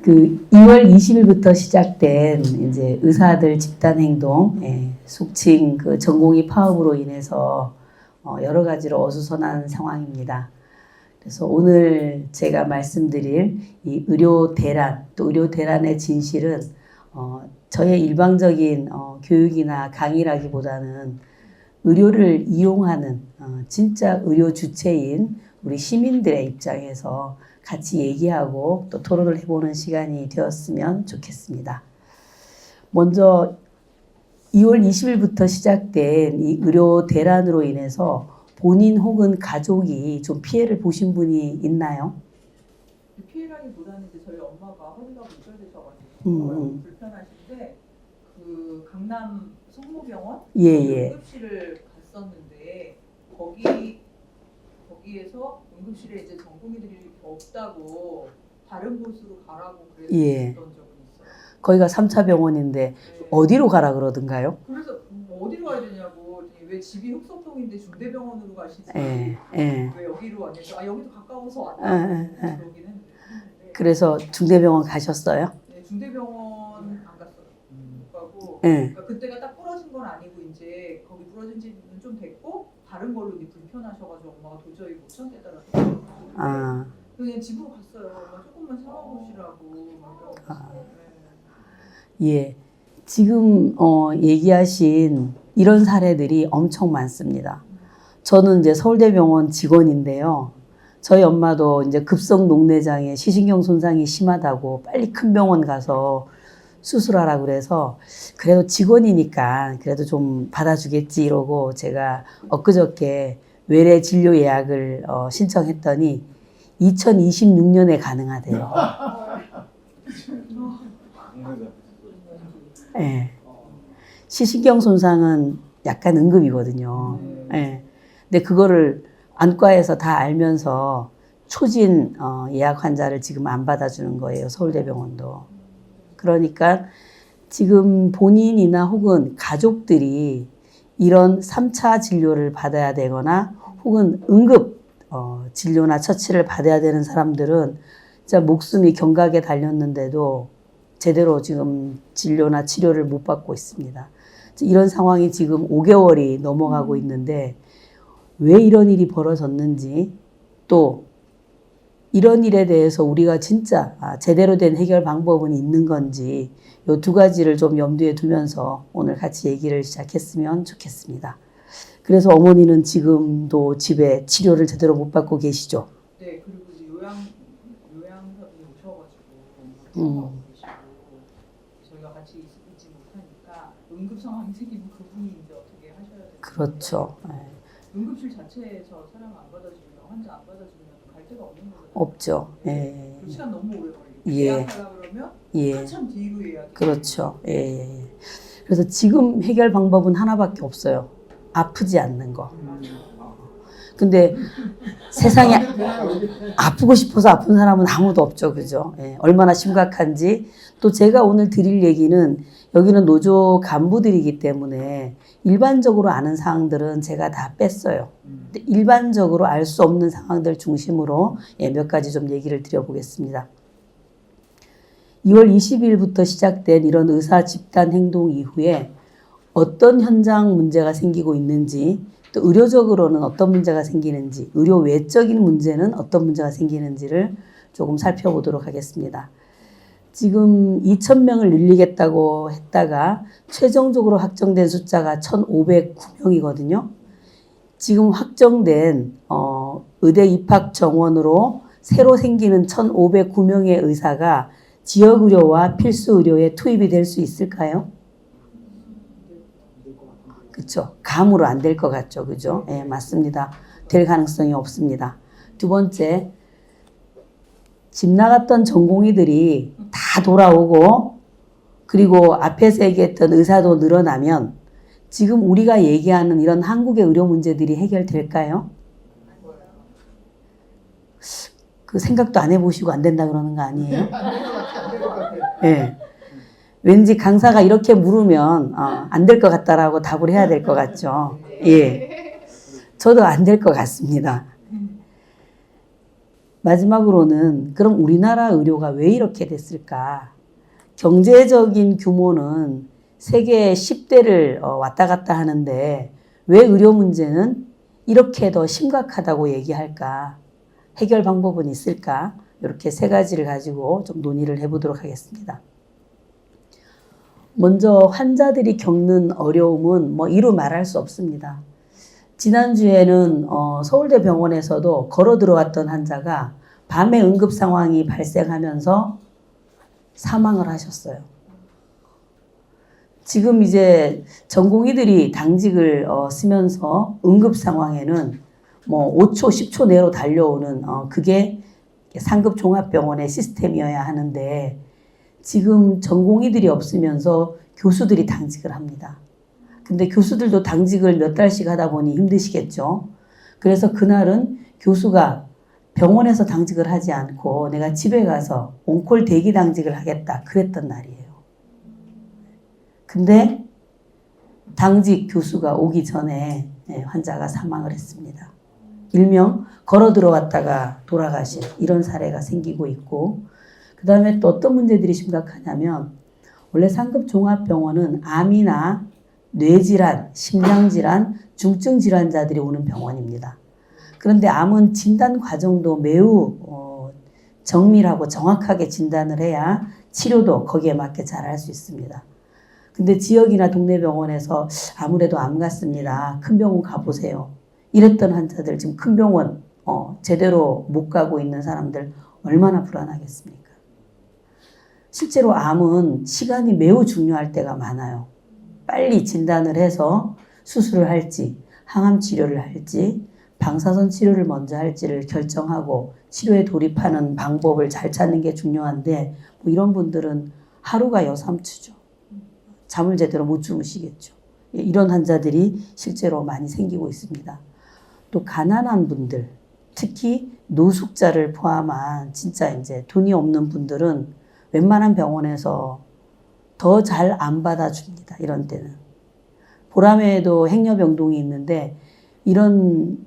그 2월 20일부터 시작된 이제 의사들 집단 행동, 속칭 그 전공의 파업으로 인해서 여러 가지로 어수선한 상황입니다. 그래서 오늘 제가 말씀드릴 이 의료 대란, 또 의료 대란의 진실은 저의 일방적인 교육이나 강의라기보다는 의료를 이용하는 진짜 의료 주체인 우리 시민들의 입장에서 같이 얘기하고 또 토론을 해보는 시간이 되었으면 좋겠습니다. 먼저 2월 20일부터 시작된 이 의료 대란으로 인해서 본인 혹은 가족이 좀 피해를 보신 분이 있나요? 피해라기보다는 이제 저희 엄마가 허리가 골절되셔가지고 불편하신데 그 강남 성모병원 응급실을 갔었는데 거기에서 응급실에 이제 전공의들이 없다고 다른 곳으로 가라고 그랬던 적은 있어요. 거기가 3차 병원인데 어디로 가라 그러던가요? 그래서 어디로 가야 되냐고, 왜 집이 흑석동인데 중대병원으로 가시지? 왜 여기로 왔냐고. 여기도 가까워서 왔다. 그러긴 했는데. 그래서 중대병원 가셨어요? 네, 중대병원 안 갔어요. 못 가고. 그러니까 그때가 딱 부러진 건 아니고 이제 거기 부러진 지는 좀 됐고 다른 걸로 이제 불편하셔가지고 엄마가 도저히 못 참겠더라고요. 그냥 집으로 갔어요. 엄마 조금만 참아보시라고. 예. 지금 얘기하신 이런 사례들이 엄청 많습니다. 저는 이제 서울대병원 직원인데요. 저희 엄마도 이제 급성 녹내장에 시신경 손상이 심하다고 빨리 큰 병원 가서 수술하라 그래서 그래도 직원이니까 그래도 좀 받아주겠지 이러고 제가 엊그저께 외래 진료 예약을 신청했더니 2026년에 가능하대요. 네. 시신경 손상은 약간 응급이거든요. 네. 근데 그거를 안과에서 다 알면서 초진 예약 환자를 지금 안 받아주는 거예요. 서울대병원도. 그러니까 지금 본인이나 혹은 가족들이 이런 3차 진료를 받아야 되거나 혹은 응급 진료나 처치를 받아야 되는 사람들은 진짜 목숨이 경각에 달렸는데도 제대로 지금 진료나 치료를 못 받고 있습니다. 이런 상황이 지금 5개월이 넘어가고 있는데 왜 이런 일이 벌어졌는지 또 이런 일에 대해서 우리가 진짜 제대로 된 해결 방법은 있는 건지 이 두 가지를 좀 염두에 두면서 오늘 같이 얘기를 시작했으면 좋겠습니다. 그래서 어머니는 지금도 집에 치료를 제대로 못 받고 계시죠? 네, 그리고 이제 요양사분이 오셔가지고 계시고 저희가 같이 있지 못하니까 응급 상황이 생기면 그분이 이제 어떻게 하셔야 될지. 그렇죠. 응급실 자체에서 사람 안 받아주면, 환자 안 받아주면 갈 데가 없는 거잖아요. 없죠. 그 시간 너무 오래 걸리고 예. 예약하려고 그러면 한참 뒤로 예약이. 그렇죠. 그래서 지금 해결 방법은 하나밖에 없어요. 아프지 않는 거. 근데 세상에 아프고 싶어서 아픈 사람은 아무도 없죠. 그죠? 얼마나 심각한지. 또 제가 오늘 드릴 얘기는 여기는 노조 간부들이기 때문에 일반적으로 아는 사항들은 제가 다 뺐어요. 근데 일반적으로 알 수 없는 상황들 중심으로 몇 가지 좀 얘기를 드려보겠습니다. 2월 20일부터 시작된 이런 의사 집단 행동 이후에 어떤 현장 문제가 생기고 있는지, 또 의료적으로는 어떤 문제가 생기는지, 의료 외적인 문제는 어떤 문제가 생기는지를 조금 살펴보도록 하겠습니다. 지금 2,000명을 늘리겠다고 했다가 최종적으로 확정된 숫자가 1,509명이거든요. 지금 확정된 의대 입학 정원으로 새로 생기는 1,509명의 의사가 지역의료와 필수의료에 투입이 될 수 있을까요? 그렇죠. 감으로 안 될 것 같죠. 그죠? 맞습니다. 될 가능성이 없습니다. 두 번째, 집 나갔던 전공의들이 다 돌아오고 그리고 앞에서 얘기했던 의사도 늘어나면 지금 우리가 얘기하는 이런 한국의 의료 문제들이 해결될까요? 그 생각도 안 해보시고 안 된다 그러는 거 아니에요? 네. 왠지 강사가 이렇게 물으면 안 될 것 같다라고 답을 해야 될 것 같죠. 예. 저도 안 될 것 같습니다. 마지막으로는 그럼 우리나라 의료가 왜 이렇게 됐을까? 경제적인 규모는 세계 10대를 왔다 갔다 하는데 왜 의료 문제는 이렇게 더 심각하다고 얘기할까? 해결 방법은 있을까? 이렇게 세 가지를 가지고 좀 논의를 해보도록 하겠습니다. 먼저 환자들이 겪는 어려움은 뭐 이루 말할 수 없습니다. 지난주에는 서울대 병원에서도 걸어 들어왔던 환자가 밤에 응급 상황이 발생하면서 사망을 하셨어요. 지금 이제 전공의들이 당직을 쓰면서 응급 상황에는 뭐 5초, 10초 내로 달려오는 그게 상급 종합병원의 시스템이어야 하는데 지금 전공의들이 없으면서 교수들이 당직을 합니다. 근데 교수들도 당직을 몇 달씩 하다 보니 힘드시겠죠. 그래서 그날은 교수가 병원에서 당직을 하지 않고 내가 집에 가서 온콜 대기 당직을 하겠다 그랬던 날이에요. 근데 당직 교수가 오기 전에 환자가 사망을 했습니다. 일명 걸어 들어왔다가 돌아가신 이런 사례가 생기고 있고 그 다음에 또 어떤 문제들이 심각하냐면 원래 상급 종합병원은 암이나 뇌질환, 심장질환, 중증질환자들이 오는 병원입니다. 그런데 암은 진단 과정도 매우 정밀하고 정확하게 진단을 해야 치료도 거기에 맞게 잘 할 수 있습니다. 근데 지역이나 동네 병원에서 아무래도 암 같습니다. 큰 병원 가보세요. 이랬던 환자들 지금 큰 병원 제대로 못 가고 있는 사람들 얼마나 불안하겠습니까? 실제로 암은 시간이 매우 중요할 때가 많아요. 빨리 진단을 해서 수술을 할지 항암 치료를 할지 방사선 치료를 먼저 할지를 결정하고 치료에 돌입하는 방법을 잘 찾는 게 중요한데 뭐 이런 분들은 하루가 여삼추죠. 잠을 제대로 못 주무시겠죠. 이런 환자들이 실제로 많이 생기고 있습니다. 또 가난한 분들, 특히 노숙자를 포함한 진짜 이제 돈이 없는 분들은 웬만한 병원에서 더 잘 안 받아줍니다. 이런 때는. 보람에도 행여병동이 있는데 이런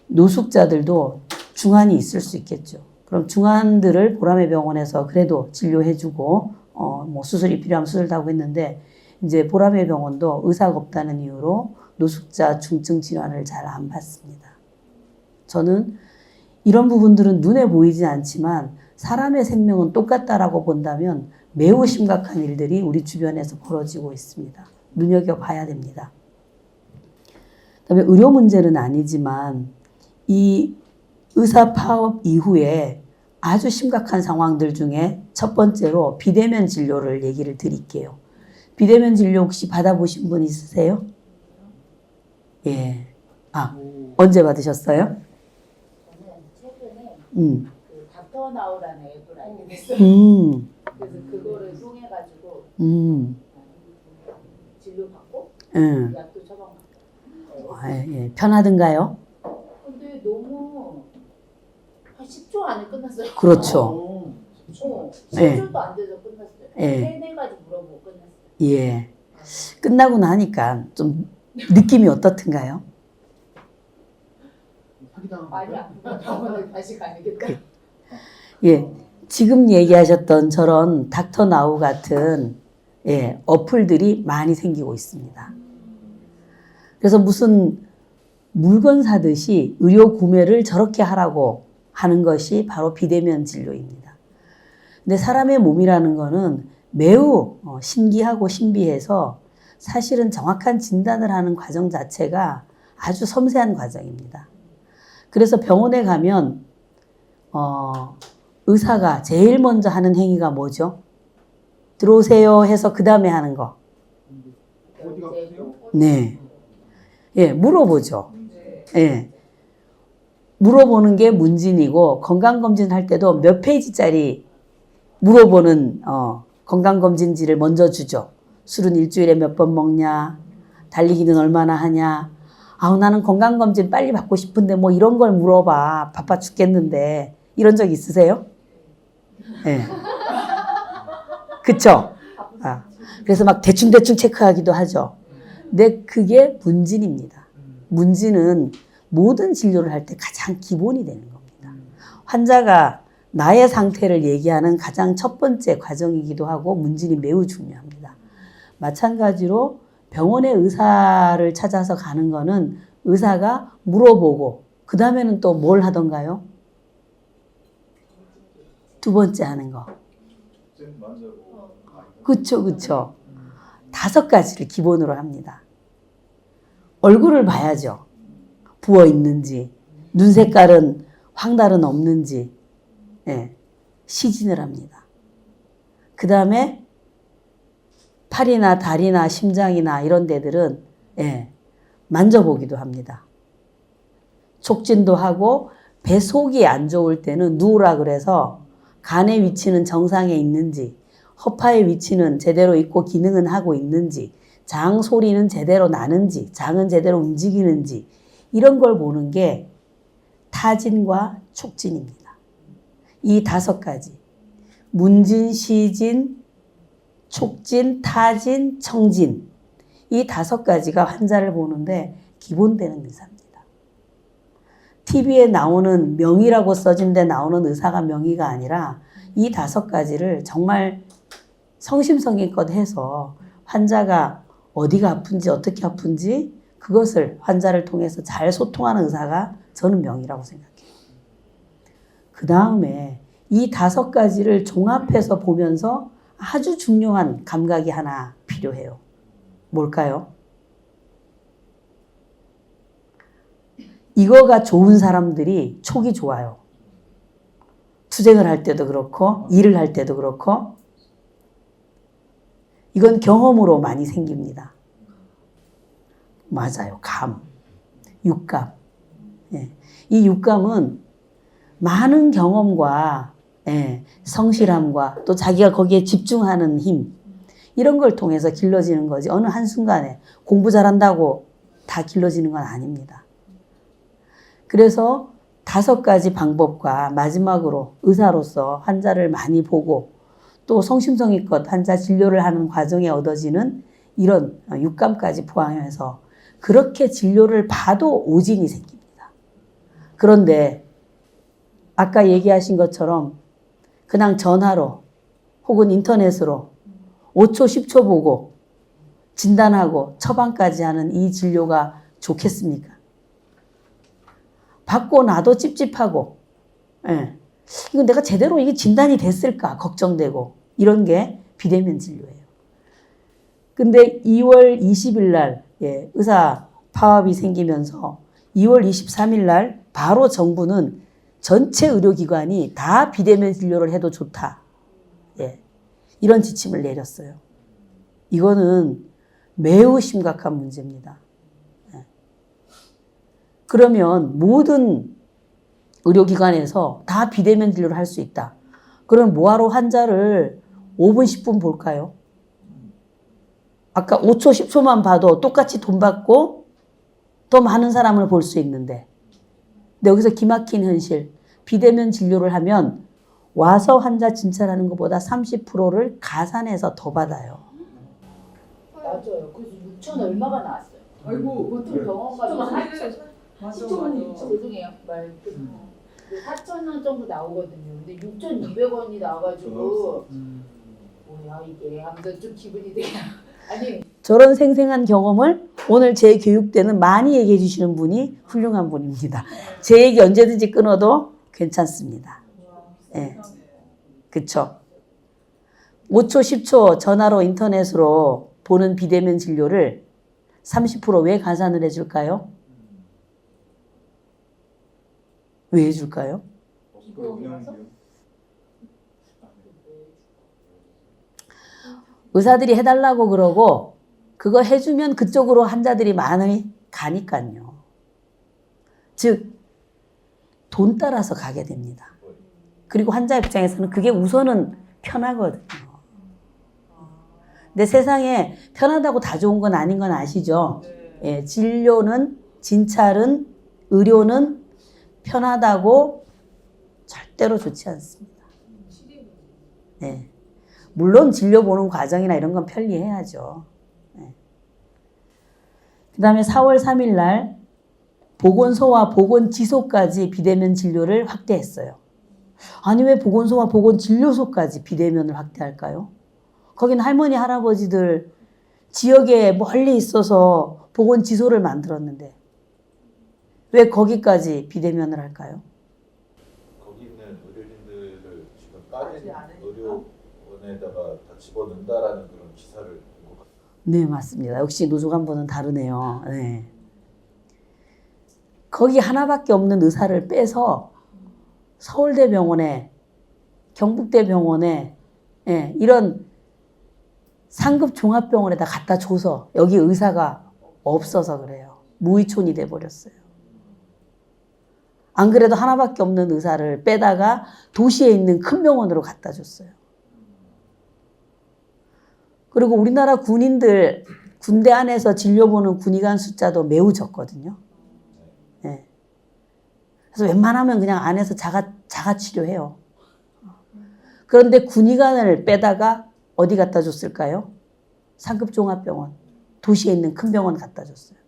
노숙자들도 중환이 있을 수 있겠죠. 그럼 중환들을 보람의 병원에서 그래도 진료해주고 뭐 수술이 필요하면 수술도 하고 했는데 이제 보람의 병원도 의사가 없다는 이유로 노숙자 중증 질환을 잘 안 받습니다. 저는 이런 부분들은 눈에 보이지 않지만 사람의 생명은 똑같다라고 본다면 매우 심각한 일들이 우리 주변에서 벌어지고 있습니다. 눈여겨봐야 됩니다. 그다음에 의료 문제는 아니지만 이 의사 파업 이후에 아주 심각한 상황들 중에 첫 번째로 비대면 진료를 얘기를 드릴게요. 비대면 진료 혹시 받아보신 분 있으세요? 예. 언제 받으셨어요? 저는 최근에 그 닥터 나우라는 앱을 알게 됐어요. 그래서 그거를 통해가지고 진료받고 약도 처방받고. 예. 편하던가요? 근데 너무 한 10초 안에 끝났어요. 그렇죠. 10초도 안 돼서 끝났어요. 예. 3-4가지 물어보고 끝났어요. 예. 끝나고 나니까 좀 느낌이 어떻든가요? 많이 아프면 병원을 다시 가야겠다. 예. 지금 얘기하셨던 저런 닥터 나우 같은 어플들이 많이 생기고 있습니다. 그래서 무슨 물건 사듯이 의료 구매를 저렇게 하라고 하는 것이 바로 비대면 진료입니다. 근데 사람의 몸이라는 거는 매우 신기하고 신비해서 사실은 정확한 진단을 하는 과정 자체가 아주 섬세한 과정입니다. 그래서 병원에 가면 의사가 제일 먼저 하는 행위가 뭐죠? 들어오세요 해서 그 다음에 하는 거. 네. 예, 물어보죠. 예. 물어보는 게 문진이고 건강검진 할 때도 몇 페이지짜리 물어보는 건강검진지를 먼저 주죠. 술은 일주일에 몇 번 먹냐? 달리기는 얼마나 하냐? 아우 나는 건강검진 빨리 받고 싶은데 뭐 이런 걸 물어봐. 바빠 죽겠는데. 이런 적 있으세요? 예. 그쵸? 그래서 막 대충대충 체크하기도 하죠. 근데 그게 문진입니다. 문진은 모든 진료를 할 때 가장 기본이 되는 겁니다. 환자가 나의 상태를 얘기하는 가장 첫 번째 과정이기도 하고 문진이 매우 중요합니다. 마찬가지로 병원의 의사를 찾아서 가는 거는 의사가 물어보고 그 다음에는 또 뭘 하던가요? 두 번째 하는 거. 그쵸, 그쵸. 5가지를 기본으로 합니다. 얼굴을 봐야죠. 부어 있는지, 눈 색깔은 황달은 없는지, 예, 시진을 합니다. 그 다음에 팔이나 다리나 심장이나 이런 데들은 예, 만져보기도 합니다. 촉진도 하고 배 속이 안 좋을 때는 누우라 그래서 간의 위치는 정상에 있는지, 허파의 위치는 제대로 있고 기능은 하고 있는지, 장 소리는 제대로 나는지, 장은 제대로 움직이는지 이런 걸 보는 게 타진과 촉진입니다. 이 5가지 문진, 시진, 촉진, 타진, 청진 이 5가지가 환자를 보는데 기본되는 의사입니다. TV에 나오는 명의라고 써진 데 나오는 의사가 명의가 아니라 이 5가지를 정말 성심성의껏 해서 환자가 어디가 아픈지 어떻게 아픈지 그것을 환자를 통해서 잘 소통하는 의사가 저는 명의라고 생각해요. 그 다음에 이 5가지를 종합해서 보면서 아주 중요한 감각이 하나 필요해요. 뭘까요? 이거가 좋은 사람들이 촉이 좋아요. 투쟁을 할 때도 그렇고 일을 할 때도 그렇고 이건 경험으로 많이 생깁니다. 맞아요. 감, 육감. 예. 이 육감은 많은 경험과 예, 성실함과 또 자기가 거기에 집중하는 힘 이런 걸 통해서 길러지는 거지 어느 한순간에 공부 잘한다고 다 길러지는 건 아닙니다. 그래서 5가지 방법과 마지막으로 의사로서 환자를 많이 보고 또 성심성의껏 환자 진료를 하는 과정에 얻어지는 이런 육감까지 포함해서 그렇게 진료를 봐도 오진이 생깁니다. 그런데 아까 얘기하신 것처럼 그냥 전화로 혹은 인터넷으로 5초, 10초 보고 진단하고 처방까지 하는 이 진료가 좋겠습니까? 받고 나도 찝찝하고 예. 이거 내가 제대로 이게 진단이 됐을까 걱정되고 이런 게 비대면 진료예요. 근데 2월 20일 날 예, 의사 파업이 생기면서 2월 23일 날 바로 정부는 전체 의료기관이 다 비대면 진료를 해도 좋다. 예, 이런 지침을 내렸어요. 이거는 매우 심각한 문제입니다. 예. 그러면 모든 의료기관에서 다 비대면 진료를 할 수 있다. 그럼 뭐하러 환자를 5분, 10분 볼까요? 아까 5초, 10초만 봐도 똑같이 돈 받고 더 많은 사람을 볼 수 있는데. 근데 여기서 기막힌 현실, 비대면 진료를 하면 와서 환자 진찰하는 것보다 30%를 가산해서 더 받아요. 맞아요. 그래서 6천 얼마가 나왔어요. 아이고, 보통 병원 가면 4천. 맞아. 죄송해요. 말 4,000원 정도 나오거든요. 근데 6,200원이 나와가지고 뭐야 이게 하면서 좀 기분이 돼요. 아니 저런 생생한 경험을 오늘 제 교육 때는 많이 얘기해 주시는 분이 훌륭한 분입니다. 제 얘기 언제든지 끊어도 괜찮습니다. 예, 그쵸. 5초, 10초 전화로 인터넷으로 보는 비대면 진료를 30% 왜 가산을 해줄까요? 왜 해줄까요? 의사들이 해달라고 그러고 그거 해주면 그쪽으로 환자들이 많이 가니까요. 즉 돈 따라서 가게 됩니다. 그리고 환자 입장에서는 그게 우선은 편하거든요. 근데 세상에 편하다고 다 좋은 건 아닌 건 아시죠? 예, 진료는, 진찰은, 의료는 편하다고 절대로 좋지 않습니다. 예. 물론 진료 보는 과정이나 이런 건 편리해야죠. 예. 그 다음에 4월 3일 날 보건소와 보건지소까지 비대면 진료를 확대했어요. 아니 왜 보건소와 보건진료소까지 비대면을 확대할까요? 거긴 할머니 할아버지들 지역에 멀리 있어서 보건지소를 만들었는데 왜 거기까지 비대면을 할까요? 거기 있는 의료진들을 지금 빠진 의료원에다가 다 집어넣는다라는 그런 기사를 본 것 같아요. 네, 맞습니다. 역시 노조간부는 다르네요. 네. 거기 하나밖에 없는 의사를 빼서 서울대병원에, 경북대병원에, 예, 이런 상급 종합병원에다 갖다 줘서 여기 의사가 없어서 그래요. 무의촌이 돼버렸어요. 안 그래도 하나밖에 없는 의사를 빼다가 도시에 있는 큰 병원으로 갖다 줬어요. 그리고 우리나라 군인들 군대 안에서 진료 보는 군의관 숫자도 매우 적거든요. 네. 그래서 웬만하면 그냥 안에서 자가 치료해요. 그런데 군의관을 빼다가 어디 갖다 줬을까요? 상급 종합병원, 도시에 있는 큰 병원 갖다 줬어요.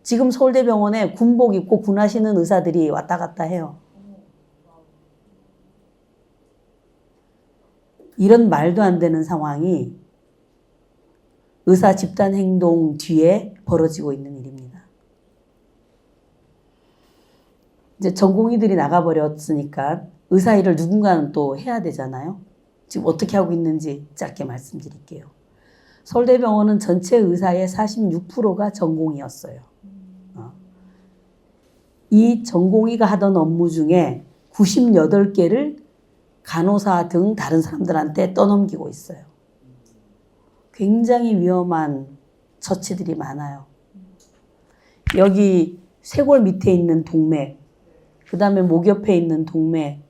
지금 서울대병원에 군복 입고 군하시는 의사들이 왔다 갔다 해요. 이런 말도 안 되는 상황이 의사 집단 행동 뒤에 벌어지고 있는 일입니다. 이제 전공의들이 나가버렸으니까 의사 일을 누군가는 또 해야 되잖아요. 지금 어떻게 하고 있는지 짧게 말씀드릴게요. 서울대병원은 전체 의사의 46%가 전공의였어요. 이 전공의가 하던 업무 중에 98개를 간호사 등 다른 사람들한테 떠넘기고 있어요. 굉장히 위험한 처치들이 많아요. 여기 쇄골 밑에 있는 동맥, 그 다음에 목 옆에 있는 동맥,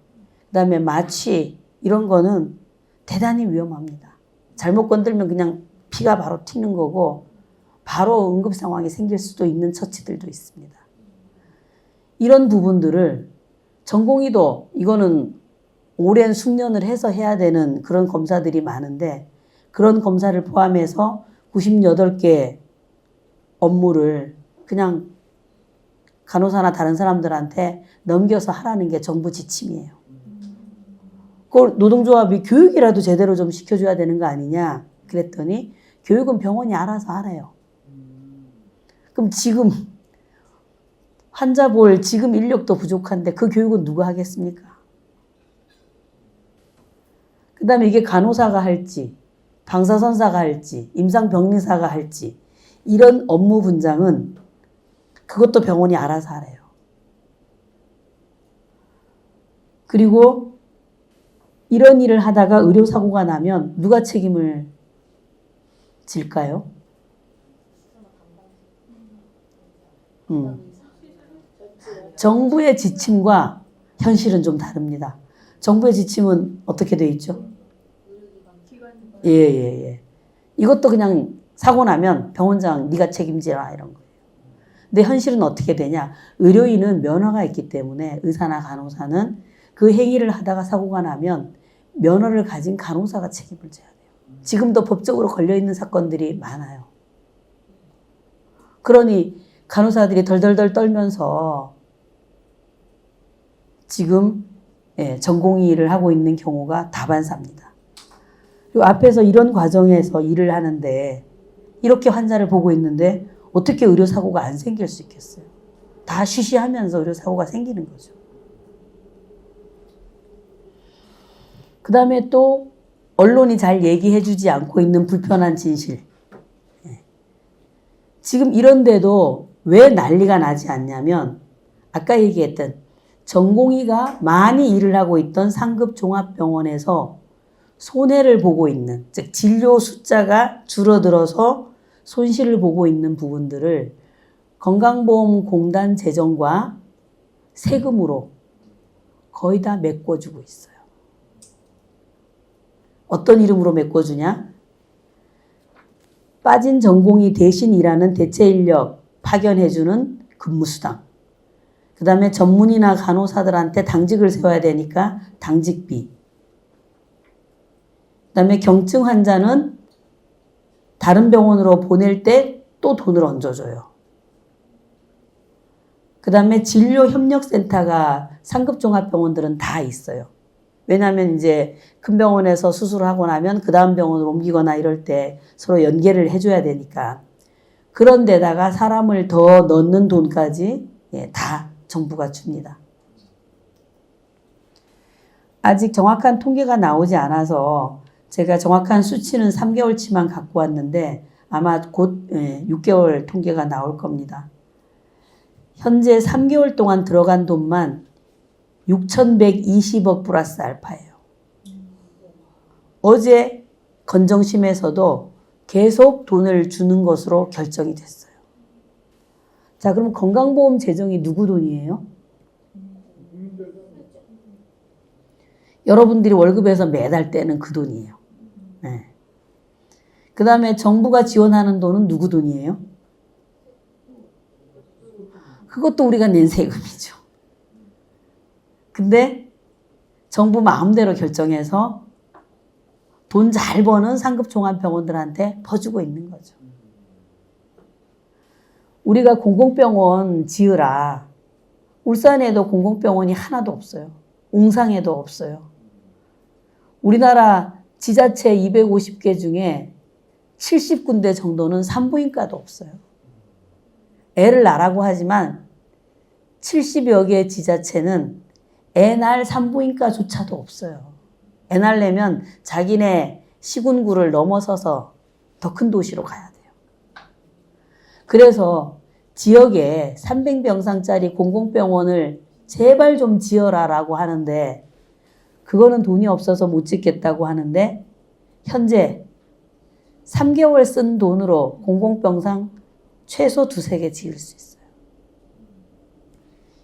그 다음에 마취 이런 거는 대단히 위험합니다. 잘못 건들면 그냥 피가 바로 튀는 거고 바로 응급 상황이 생길 수도 있는 처치들도 있습니다. 이런 부분들을 전공의도 이거는 오랜 숙련을 해서 해야 되는 그런 검사들이 많은데 그런 검사를 포함해서 98개 업무를 그냥 간호사나 다른 사람들한테 넘겨서 하라는 게 정부 지침이에요. 그걸 노동조합이 교육이라도 제대로 좀 시켜줘야 되는 거 아니냐 그랬더니 교육은 병원이 알아서 하래요. 그럼 지금 환자 볼 지금 인력도 부족한데 그 교육은 누가 하겠습니까? 그 다음에 이게 간호사가 할지 방사선사가 할지 임상병리사가 할지 이런 업무 분장은 그것도 병원이 알아서 하래요. 그리고 이런 일을 하다가 의료사고가 나면 누가 책임을 질까요? 정부의 지침과 현실은 좀 다릅니다. 정부의 지침은 어떻게 돼 있죠? 예. 이것도 그냥 사고 나면 병원장 네가 책임지라 이런 거예요. 근데 현실은 어떻게 되냐? 의료인은 면허가 있기 때문에 의사나 간호사는 그 행위를 하다가 사고가 나면 면허를 가진 간호사가 책임을 져야 돼요. 지금도 법적으로 걸려있는 사건들이 많아요. 그러니 간호사들이 덜덜덜 떨면서 지금 전공의 일을 하고 있는 경우가 다반사입니다. 그리고 앞에서 이런 과정에서 일을 하는데 이렇게 환자를 보고 있는데 어떻게 의료사고가 안 생길 수 있겠어요? 다 쉬쉬하면서 의료사고가 생기는 거죠. 그 다음에 또 언론이 잘 얘기해주지 않고 있는 불편한 진실. 지금 이런데도 왜 난리가 나지 않냐면 아까 얘기했던 전공의가 많이 일을 하고 있던 상급 종합병원에서 손해를 보고 있는, 즉 진료 숫자가 줄어들어서 손실을 보고 있는 부분들을 건강보험공단 재정과 세금으로 거의 다 메꿔주고 있어요. 어떤 이름으로 메꿔주냐? 빠진 전공의 대신 일하는 대체 인력 파견해주는 근무수당. 그 다음에 전문의나 간호사들한테 당직을 세워야 되니까 당직비. 그 다음에 경증 환자는 다른 병원으로 보낼 때 또 돈을 얹어줘요. 그 다음에 진료협력센터가 상급종합병원들은 다 있어요. 왜냐하면 이제 큰 병원에서 수술을 하고 나면 그 다음 병원으로 옮기거나 이럴 때 서로 연계를 해줘야 되니까. 그런 데다가 사람을 더 넣는 돈까지 다 정부가 줍니다. 아직 정확한 통계가 나오지 않아서 제가 정확한 수치는 3개월치만 갖고 왔는데 아마 곧 6개월 통계가 나올 겁니다. 현재 3개월 동안 들어간 돈만 6,120억 플러스 알파예요. 어제 건정심에서도 계속 돈을 주는 것으로 결정이 됐어요. 자, 그럼 건강보험 재정이 누구 돈이에요? 여러분들이 월급에서 매달 떼는 그 돈이에요. 네. 그 다음에 정부가 지원하는 돈은 누구 돈이에요? 그것도 우리가 낸 세금이죠. 근데 정부 마음대로 결정해서 돈 잘 버는 상급 종합병원들한테 퍼주고 있는 거죠. 우리가 공공병원 지으라. 울산에도 공공병원이 하나도 없어요. 웅상에도 없어요. 우리나라 지자체 250개 중에 70군데 정도는 산부인과도 없어요. 애를 낳으라고 하지만 70여 개 지자체는 애 낳을 산부인과조차도 없어요. 애 낳으려면 자기네 시군구를 넘어서서 더 큰 도시로 가야 돼요. 그래서 지역에 300병상짜리 공공병원을 제발 좀 지어라라고 하는데 그거는 돈이 없어서 못 짓겠다고 하는데 현재 3개월 쓴 돈으로 공공병상 최소 2-3개 지을 수 있어요.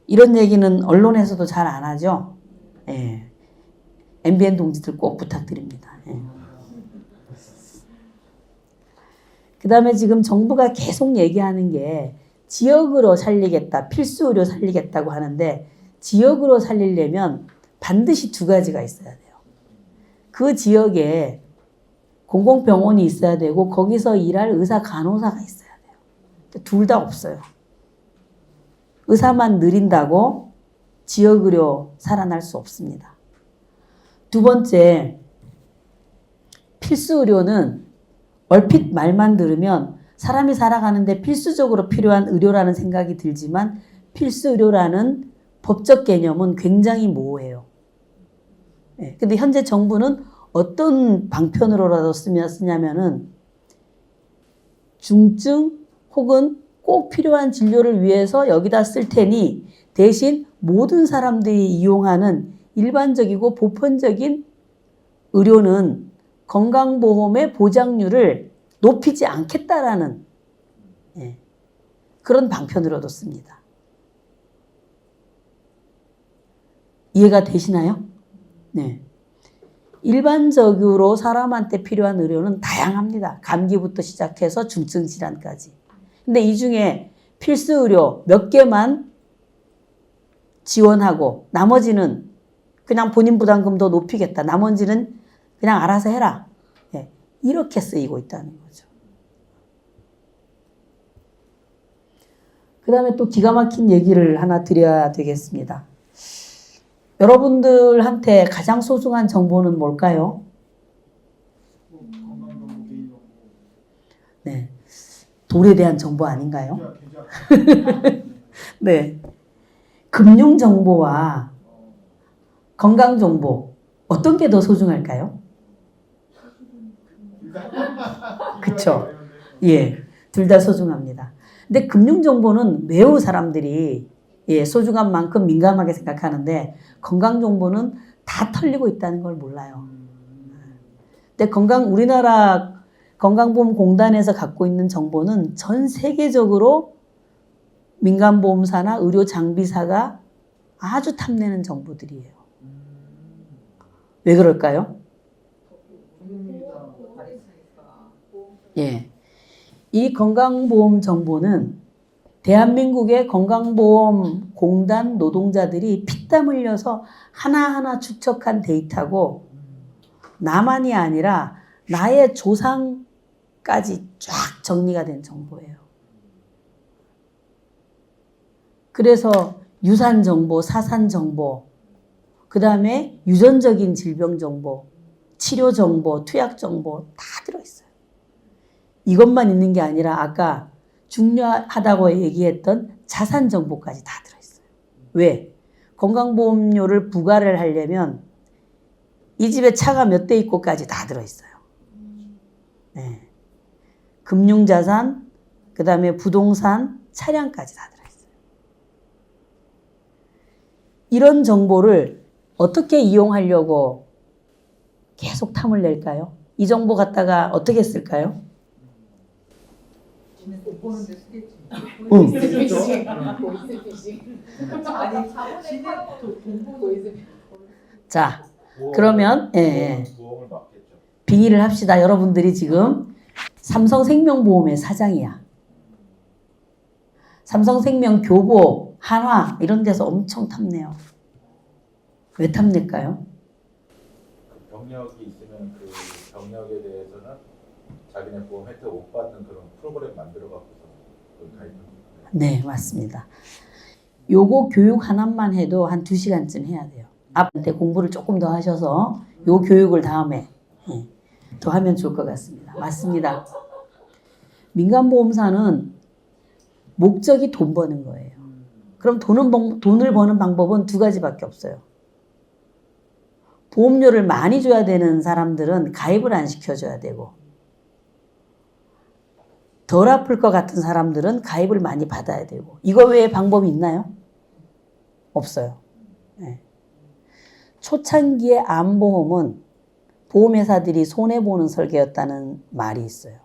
이런 얘기는 언론에서도 잘 안 하죠. 예. MBN 동지들 꼭 부탁드립니다. 예. 그 다음에 지금 정부가 계속 얘기하는 게 지역으로 살리겠다, 필수의료 살리겠다고 하는데 지역으로 살리려면 반드시 2가지가 있어야 돼요. 그 지역에 공공병원이 있어야 되고 거기서 일할 의사, 간호사가 있어야 돼요. 둘 다 없어요. 의사만 느린다고 지역의료 살아날 수 없습니다. 2번째, 필수의료는 얼핏 말만 들으면 사람이 살아가는데 필수적으로 필요한 의료라는 생각이 들지만 필수의료라는 법적 개념은 굉장히 모호해요. 근데 현재 정부는 어떤 방편으로라도 쓰냐면은 중증 혹은 꼭 필요한 진료를 위해서 여기다 쓸 테니 대신 모든 사람들이 이용하는 일반적이고 보편적인 의료는 건강보험의 보장률을 높이지 않겠다라는 그런 방편으로도 씁니다. 이해가 되시나요? 네. 일반적으로 사람한테 필요한 의료는 다양합니다. 감기부터 시작해서 중증 질환까지. 근데 이 중에 필수 의료 몇 개만 지원하고 나머지는 그냥 본인 부담금 더 높이겠다. 나머지는 그냥 알아서 해라. 이렇게 쓰이고 있다는 거죠. 그 다음에 또 기가 막힌 얘기를 하나 드려야 되겠습니다. 여러분들한테 가장 소중한 정보는 뭘까요? 네. 돌에 대한 정보 아닌가요? 네. 금융 정보와 건강 정보 어떤 게 더 소중할까요? 그쵸? 예. 둘 다 소중합니다. 근데 금융 정보는 매우 사람들이 소중한 만큼 민감하게 생각하는데 건강 정보는 다 털리고 있다는 걸 몰라요. 근데 우리나라 건강보험공단에서 갖고 있는 정보는 전 세계적으로 민간보험사나 의료장비사가 아주 탐내는 정보들이에요. 왜 그럴까요? 예. 이 건강보험 정보는 대한민국의 건강보험공단 노동자들이 피땀 흘려서 하나하나 축적한 데이터고 나만이 아니라 나의 조상까지 쫙 정리가 된 정보예요. 그래서 유산 정보, 사산 정보, 그 다음에 유전적인 질병 정보, 치료 정보, 투약 정보 다 들어있어요. 이것만 있는 게 아니라 아까 중요하다고 얘기했던 자산 정보까지 다 들어있어요. 왜? 건강보험료를 부과를 하려면 이 집에 차가 몇 대 있고까지 다 들어있어요. 네. 금융자산, 그 다음에 부동산, 차량까지 다 들어있어요. 이런 정보를 어떻게 이용하려고 계속 탐을 낼까요? 이 정보 갖다가 어떻게 쓸까요? 못 보는데 쓰겠지. 보이스피싱. 보이스피싱. 아니 지는 돈 보는 보이스피싱. 자, 그러면 보험을 막겠죠. 빙의를 합시다. 여러분들이 지금 삼성생명보험의 사장이야. 삼성생명, 교보, 한화 이런 데서 엄청 탐내요. 왜 탐낼까요? 그 병력이 있으면 그 병력에 대해서는 자기네 보험 혜택 못 받는 그런 프로그램 만들어 갖고서 가입합니다. 네, 맞습니다. 요거 교육 하나만 해도 한 2시간쯤 해야 돼요. 앞한테 공부를 조금 더 하셔서 요 교육을 다음에 더 하면 좋을 것 같습니다. 맞습니다. 민간보험사는 목적이 돈 버는 거예요. 그럼 돈을 버는 방법은 2가지밖에 없어요. 보험료를 많이 줘야 되는 사람들은 가입을 안 시켜줘야 되고, 덜 아플 것 같은 사람들은 가입을 많이 받아야 되고. 이거 외에 방법이 있나요? 없어요. 네. 초창기의 암보험은 보험회사들이 손해보는 설계였다는 말이 있어요.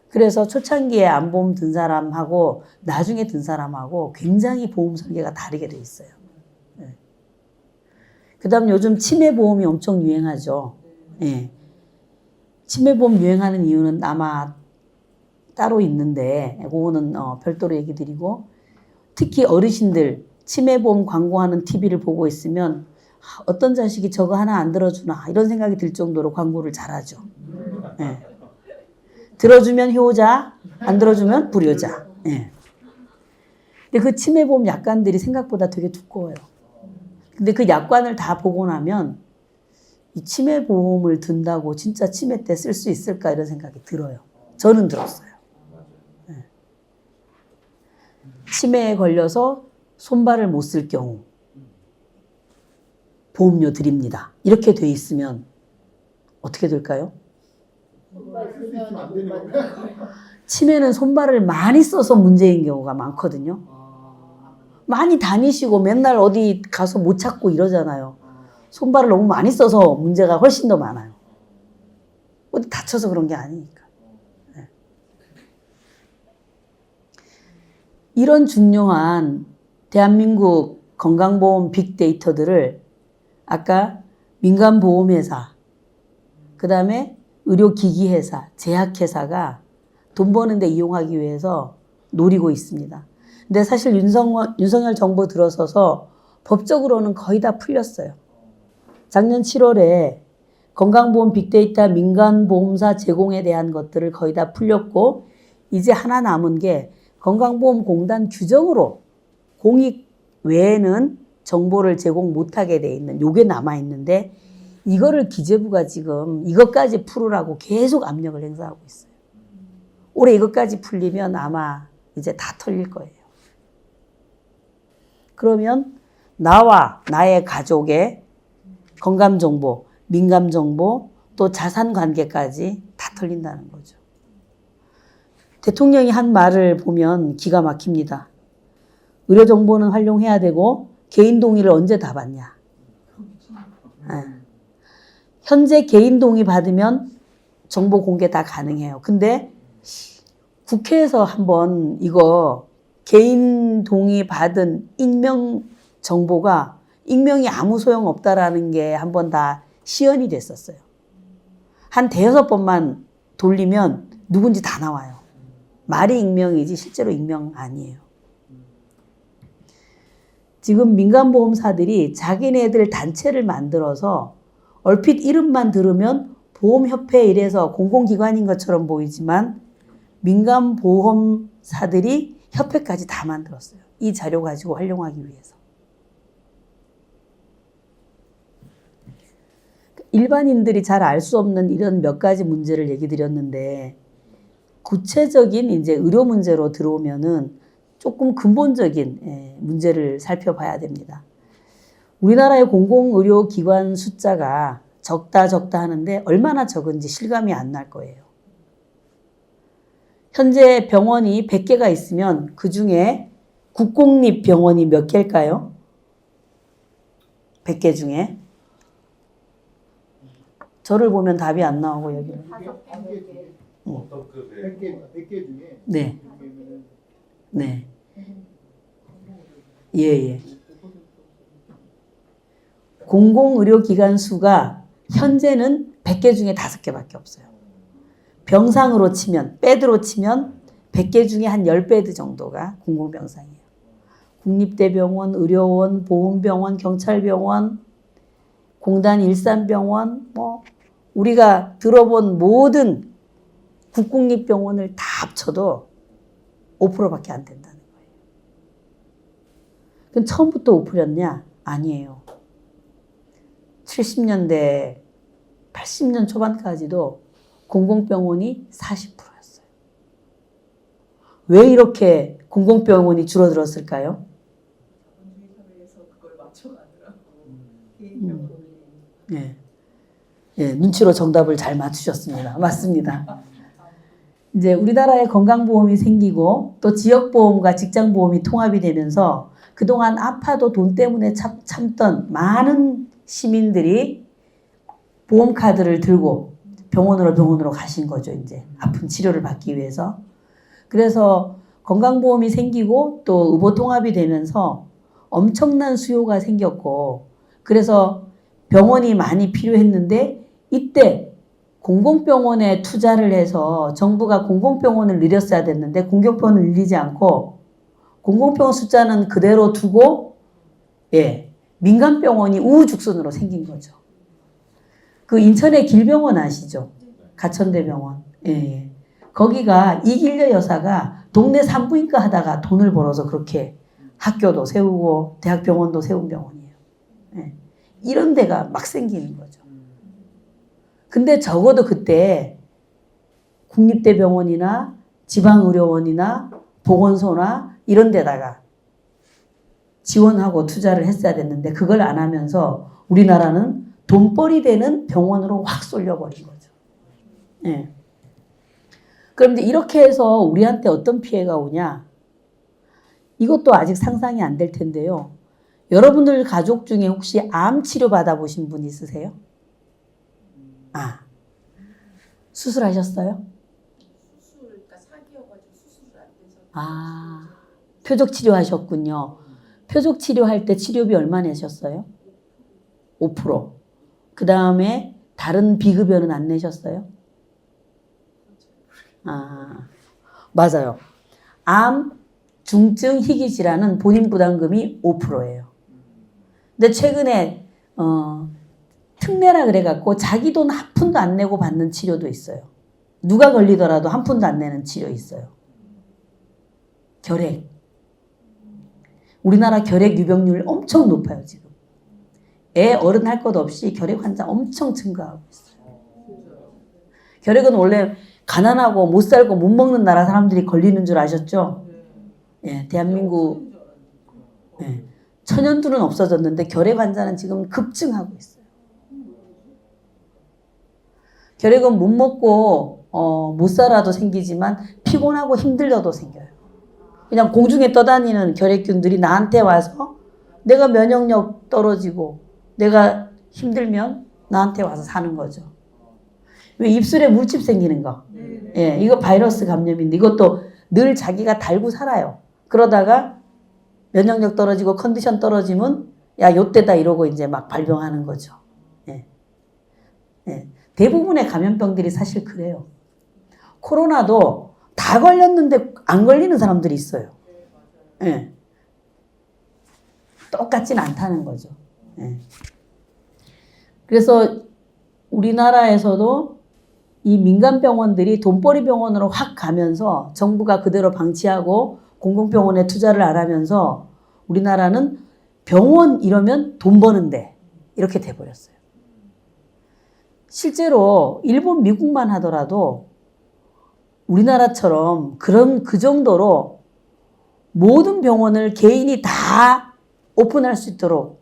그래서 초창기에 암보험 든 사람하고 나중에 든 사람하고 굉장히 보험 설계가 다르게 돼 있어요. 네. 그 다음 요즘 치매보험이 엄청 유행하죠. 네. 치매보험 유행하는 이유는 아마 따로 있는데 그거는 별도로 얘기 드리고, 특히 어르신들 치매보험 광고하는 TV를 보고 있으면 어떤 자식이 저거 하나 안 들어주나 이런 생각이 들 정도로 광고를 잘하죠. 네. 들어주면 효자, 안 들어주면 불효자. 네. 근데 그 치매보험 약관들이 생각보다 되게 두꺼워요. 근데 그 약관을 다 보고 나면 이 치매보험을 든다고 진짜 치매 때 쓸 수 있을까 이런 생각이 들어요. 저는 들었어요. 네. 치매에 걸려서 손발을 못 쓸 경우 보험료 드립니다. 이렇게 돼 있으면 어떻게 될까요? 치매는 손발을 많이 써서 문제인 경우가 많거든요. 많이 다니시고 맨날 어디 가서 못 찾고 이러잖아요. 손발을 너무 많이 써서 문제가 훨씬 더 많아요. 어디 다쳐서 그런 게 아니니까. 네. 이런 중요한 대한민국 건강보험 빅데이터들을 아까 민간보험회사, 그 다음에 의료기기회사, 제약회사가 돈 버는데 이용하기 위해서 노리고 있습니다. 근데 사실 윤석열 정부 들어서서 법적으로는 거의 다 풀렸어요. 작년 7월에 건강보험 빅데이터 민간보험사 제공에 대한 것들을 거의 다 풀렸고, 이제 하나 남은 게 건강보험공단 규정으로 공익 외에는 정보를 제공 못하게 돼 있는 요게 남아있는데, 이거를 기재부가 지금 이것까지 풀으라고 계속 압력을 행사하고 있어요. 올해 이것까지 풀리면 아마 이제 다 털릴 거예요. 그러면 나와 나의 가족의 건강정보, 민감정보, 또 자산관계까지 다 털린다는 거죠. 대통령이 한 말을 보면 기가 막힙니다. 의료정보는 활용해야 되고 개인 동의를 언제 다 받냐. 현재 개인 동의 받으면 정보 공개 다 가능해요. 근데 국회에서 한번 이거 개인 동의 받은 익명 정보가 익명이 아무 소용 없다라는 게 한번 다 시연이 됐었어요. 한 5번만 돌리면 누군지 다 나와요. 말이 익명이지 실제로 익명 아니에요. 지금 민간보험사들이 자기네들 단체를 만들어서 얼핏 이름만 들으면 보험협회 이래서 공공기관인 것처럼 보이지만 민간보험사들이 협회까지 다 만들었어요. 이 자료 가지고 활용하기 위해서. 일반인들이 잘 알 수 없는 이런 몇 가지 문제를 얘기 드렸는데 구체적인 이제 의료 문제로 들어오면은 조금 근본적인 문제를 살펴봐야 됩니다. 우리나라의 공공의료기관 숫자가 적다 하는데 얼마나 적은지 실감이 안 날 거예요. 현재 병원이 100개가 있으면 그중에 국공립병원이 몇 개일까요? 100개 중에. 저를 보면 답이 안 나오고 여기는. 어떤 그 100개 중에 네. 네. 예. 공공의료기관 수가 현재는 100개 중에 5개밖에 없어요. 병상으로 치면, 베드로 치면 100개 중에 한 10베드 정도가 공공병상이에요. 국립대병원, 의료원, 보훈병원, 경찰병원, 공단 일산병원, 우리가 들어본 모든 국공립병원을 다 합쳐도 5%밖에 안 된다는 거예요. 그럼 처음부터 5%였냐? 아니에요. 70년대, 80년 초반까지도 공공병원이 40%였어요. 왜 이렇게 공공병원이 줄어들었을까요? 자본주의 사회에서 그걸 맞춰가느라고 개인병원을 예, 눈치로 정답을 잘 맞추셨습니다. 맞습니다. 이제 우리나라에 건강보험이 생기고 또 지역보험과 직장보험이 통합이 되면서 그동안 아파도 돈 때문에 참던 많은 시민들이 보험카드를 들고 병원으로 가신 거죠. 이제 아픈 치료를 받기 위해서. 그래서 건강보험이 생기고 또 의보통합이 되면서 엄청난 수요가 생겼고 그래서 병원이 많이 필요했는데 이때 공공병원에 투자를 해서 정부가 공공병원을 늘렸어야 됐는데 공공병원을 늘리지 않고 공공병원 숫자는 그대로 두고 민간병원이 우후죽순으로 생긴 거죠. 그 인천의 길병원 아시죠? 가천대병원. 예. 거기가 이길려 여사가 동네 산부인과 하다가 돈을 벌어서 그렇게 학교도 세우고 대학병원도 세운 병원이에요. 예. 이런 데가 막 생기는 거죠. 근데 적어도 그때 국립대병원이나 지방의료원이나 보건소나 이런 데다가 지원하고 투자를 했어야 됐는데 그걸 안 하면서 우리나라는 돈벌이 되는 병원으로 확 쏠려버린 거죠. 예. 그런데 이렇게 해서 우리한테 어떤 피해가 오냐? 이것도 아직 상상이 안 될 텐데요. 여러분들 가족 중에 혹시 암 치료 받아보신 분 있으세요? 수술하셨어요? 그러니까 사기여가지고 수술을 안 돼서. 표적 치료하셨군요. 표적 치료할 때 치료비 얼마 내셨어요? 5%. 그 다음에 다른 비급여는 안 내셨어요? 맞아요. 암, 중증, 희귀 질환은 본인 부담금이 5%예요. 근데 최근에 특례라 그래갖고 자기 돈 한 푼도 안 내고 받는 치료도 있어요. 누가 걸리더라도 한 푼도 안 내는 치료 있어요. 결핵. 우리나라 결핵 유병률 엄청 높아요, 지금. 애 어른 할 것 없이 결핵 환자 엄청 증가하고 있어요. 결핵은 원래 가난하고 못 살고 못 먹는 나라 사람들이 걸리는 줄 아셨죠? 예, 대한민국 천연두는 없어졌는데 결핵 환자는 지금 급증하고 있어요. 결핵은 못 먹고 못 살아도 생기지만 피곤하고 힘들어도 생겨요. 그냥 공중에 떠다니는 결핵균들이 나한테 와서 내가 면역력 떨어지고 내가 힘들면 나한테 와서 사는 거죠. 왜 입술에 물집 생기는 거? 예, 이거 바이러스 감염인데 이것도 늘 자기가 달고 살아요. 그러다가 면역력 떨어지고 컨디션 떨어지면 야, 요때다 이러고 이제 막 발병하는 거죠. 예. 대부분의 감염병들이 사실 그래요. 코로나도 다 걸렸는데 안 걸리는 사람들이 있어요. 예. 똑같진 않다는 거죠. 예. 그래서 우리나라에서도 이 민간병원들이 돈벌이 병원으로 확 가면서 정부가 그대로 방치하고 공공병원에 투자를 안 하면서 우리나라는 병원 이러면 돈 버는데 이렇게 돼버렸어요. 실제로 일본, 미국만 하더라도 우리나라처럼 그 정도로 모든 병원을 개인이 다 오픈할 수 있도록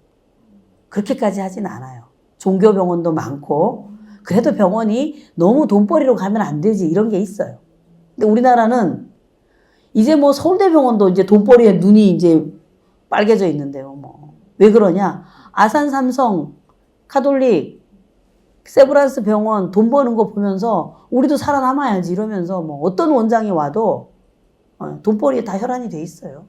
그렇게까지 하진 않아요. 종교병원도 많고 그래도 병원이 너무 돈벌이로 가면 안 되지 이런 게 있어요. 근데 우리나라는 이제 뭐 서울대병원도 이제 돈벌이에 눈이 이제 빨개져 있는데요. 뭐. 왜 그러냐? 아산 삼성, 카톨릭, 세브란스 병원 돈 버는 거 보면서 우리도 살아남아야지 이러면서 뭐 어떤 원장이 와도 돈벌이에 다 혈안이 돼 있어요.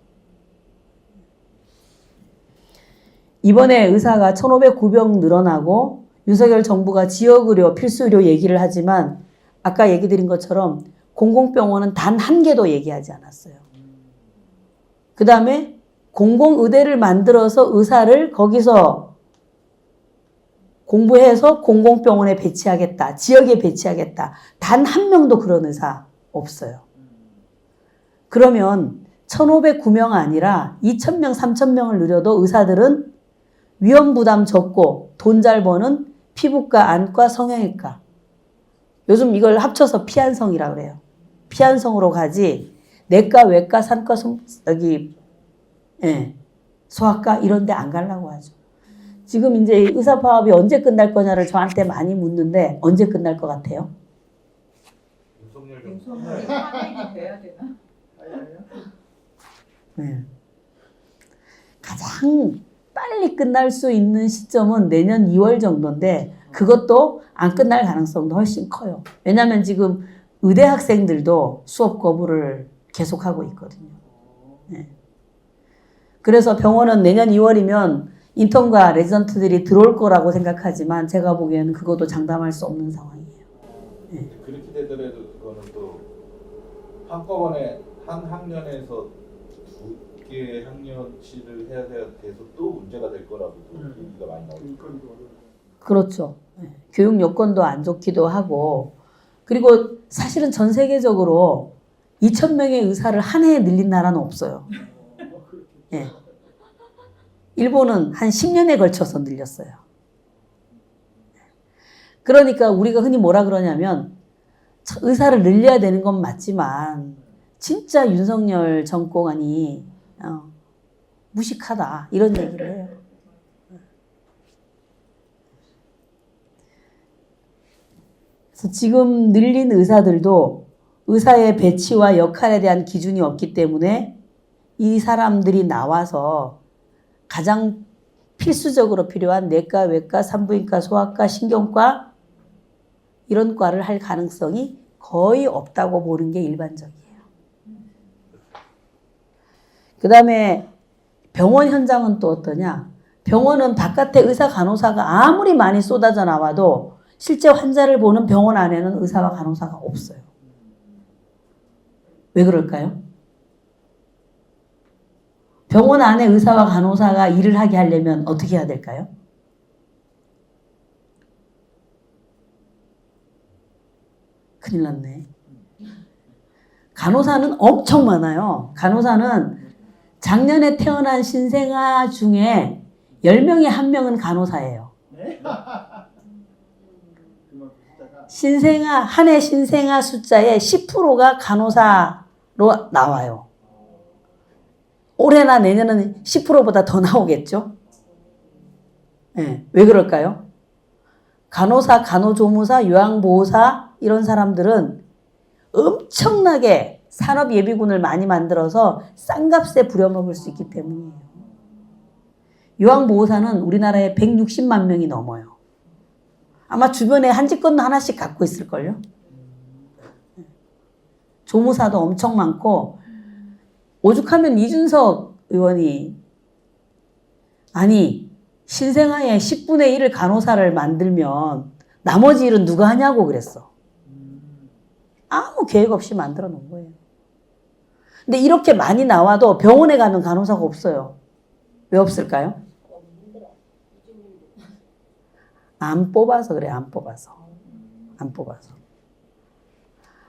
이번에 의사가 1,509병 늘어나고 윤석열 정부가 지역의료, 필수의료 얘기를 하지만 아까 얘기 드린 것처럼 공공병원은 단 한 개도 얘기하지 않았어요. 그 다음에 공공의대를 만들어서 의사를 거기서 공부해서 공공병원에 배치하겠다. 지역에 배치하겠다. 단 한 명도 그런 의사 없어요. 그러면 1,509명 아니라 2,000명, 3,000명을 늘려도 의사들은 위험부담 적고 돈 잘 버는 피부과, 안과, 성형외과. 요즘 이걸 합쳐서 피안성이라고 그래요. 피안성으로 가지 내과, 외과, 산과, 소아과 이런 데 안 가려고 하죠. 지금 이제 의사 파업이 언제 끝날 거냐를 저한테 많이 묻는데 언제 끝날 것 같아요? 윤석열이 탄핵이 돼야 되나? 네. 가장 빨리 끝날 수 있는 시점은 내년 2월 정도인데 그것도 안 끝날 가능성도 훨씬 커요. 왜냐하면 지금 의대 학생들도 수업 거부를 계속하고 있거든요. 네. 그래서 병원은 내년 2월이면 인턴과 레지던트들이 들어올 거라고 생각하지만 제가 보기에는 그것도 장담할 수 없는 상황이에요. 네. 그렇게 되더라도 그거는 또 한꺼번에 한 학년에서 두 개의 학년치를 해야 돼서 또 문제가 될 거라고 얘기가 많이 나오죠. 그렇죠. 네. 교육 여건도 안 좋기도 하고 그리고 사실은 전 세계적으로 2,000명의 의사를 한 해에 늘린 나라는 없어요. 네. 일본은 한 10년에 걸쳐서 늘렸어요. 그러니까 우리가 흔히 뭐라 그러냐면 의사를 늘려야 되는 건 맞지만 진짜 윤석열 정권이 무식하다 이런 얘기를 해요. 그래서 지금 늘린 의사들도 의사의 배치와 역할에 대한 기준이 없기 때문에 이 사람들이 나와서 가장 필수적으로 필요한 내과, 외과, 산부인과, 소아과, 신경과 이런 과를 할 가능성이 거의 없다고 보는 게 일반적이에요. 그 다음에 병원 현장은 또 어떠냐? 병원은 바깥에 의사, 간호사가 아무리 많이 쏟아져 나와도 실제 환자를 보는 병원 안에는 의사와 간호사가 없어요. 왜 그럴까요? 병원 안에 의사와 간호사가 일을 하게 하려면 어떻게 해야 될까요? 큰일 났네. 간호사는 엄청 많아요. 간호사는 작년에 태어난 신생아 중에 10명에 1명은 간호사예요. 한 해 신생아 숫자의 10%가 간호사로 나와요. 올해나 내년은 10%보다 더 나오겠죠? 네, 왜 그럴까요? 간호사, 간호조무사, 요양보호사 이런 사람들은 엄청나게 산업예비군을 많이 만들어서 싼 값에 부려먹을 수 있기 때문이에요. 요양보호사는 우리나라에 160만 명이 넘어요. 아마 주변에 한 직권도 하나씩 갖고 있을걸요? 조무사도 엄청 많고 오죽하면 이준석 의원이 아니 신생아의 10분의 1을 간호사를 만들면 나머지 일은 누가 하냐고 그랬어. 아무 계획 없이 만들어 놓은 거예요. 근데 이렇게 많이 나와도 병원에 가면 간호사가 없어요. 왜 없을까요? 안 뽑아서 그래. 안 뽑아서.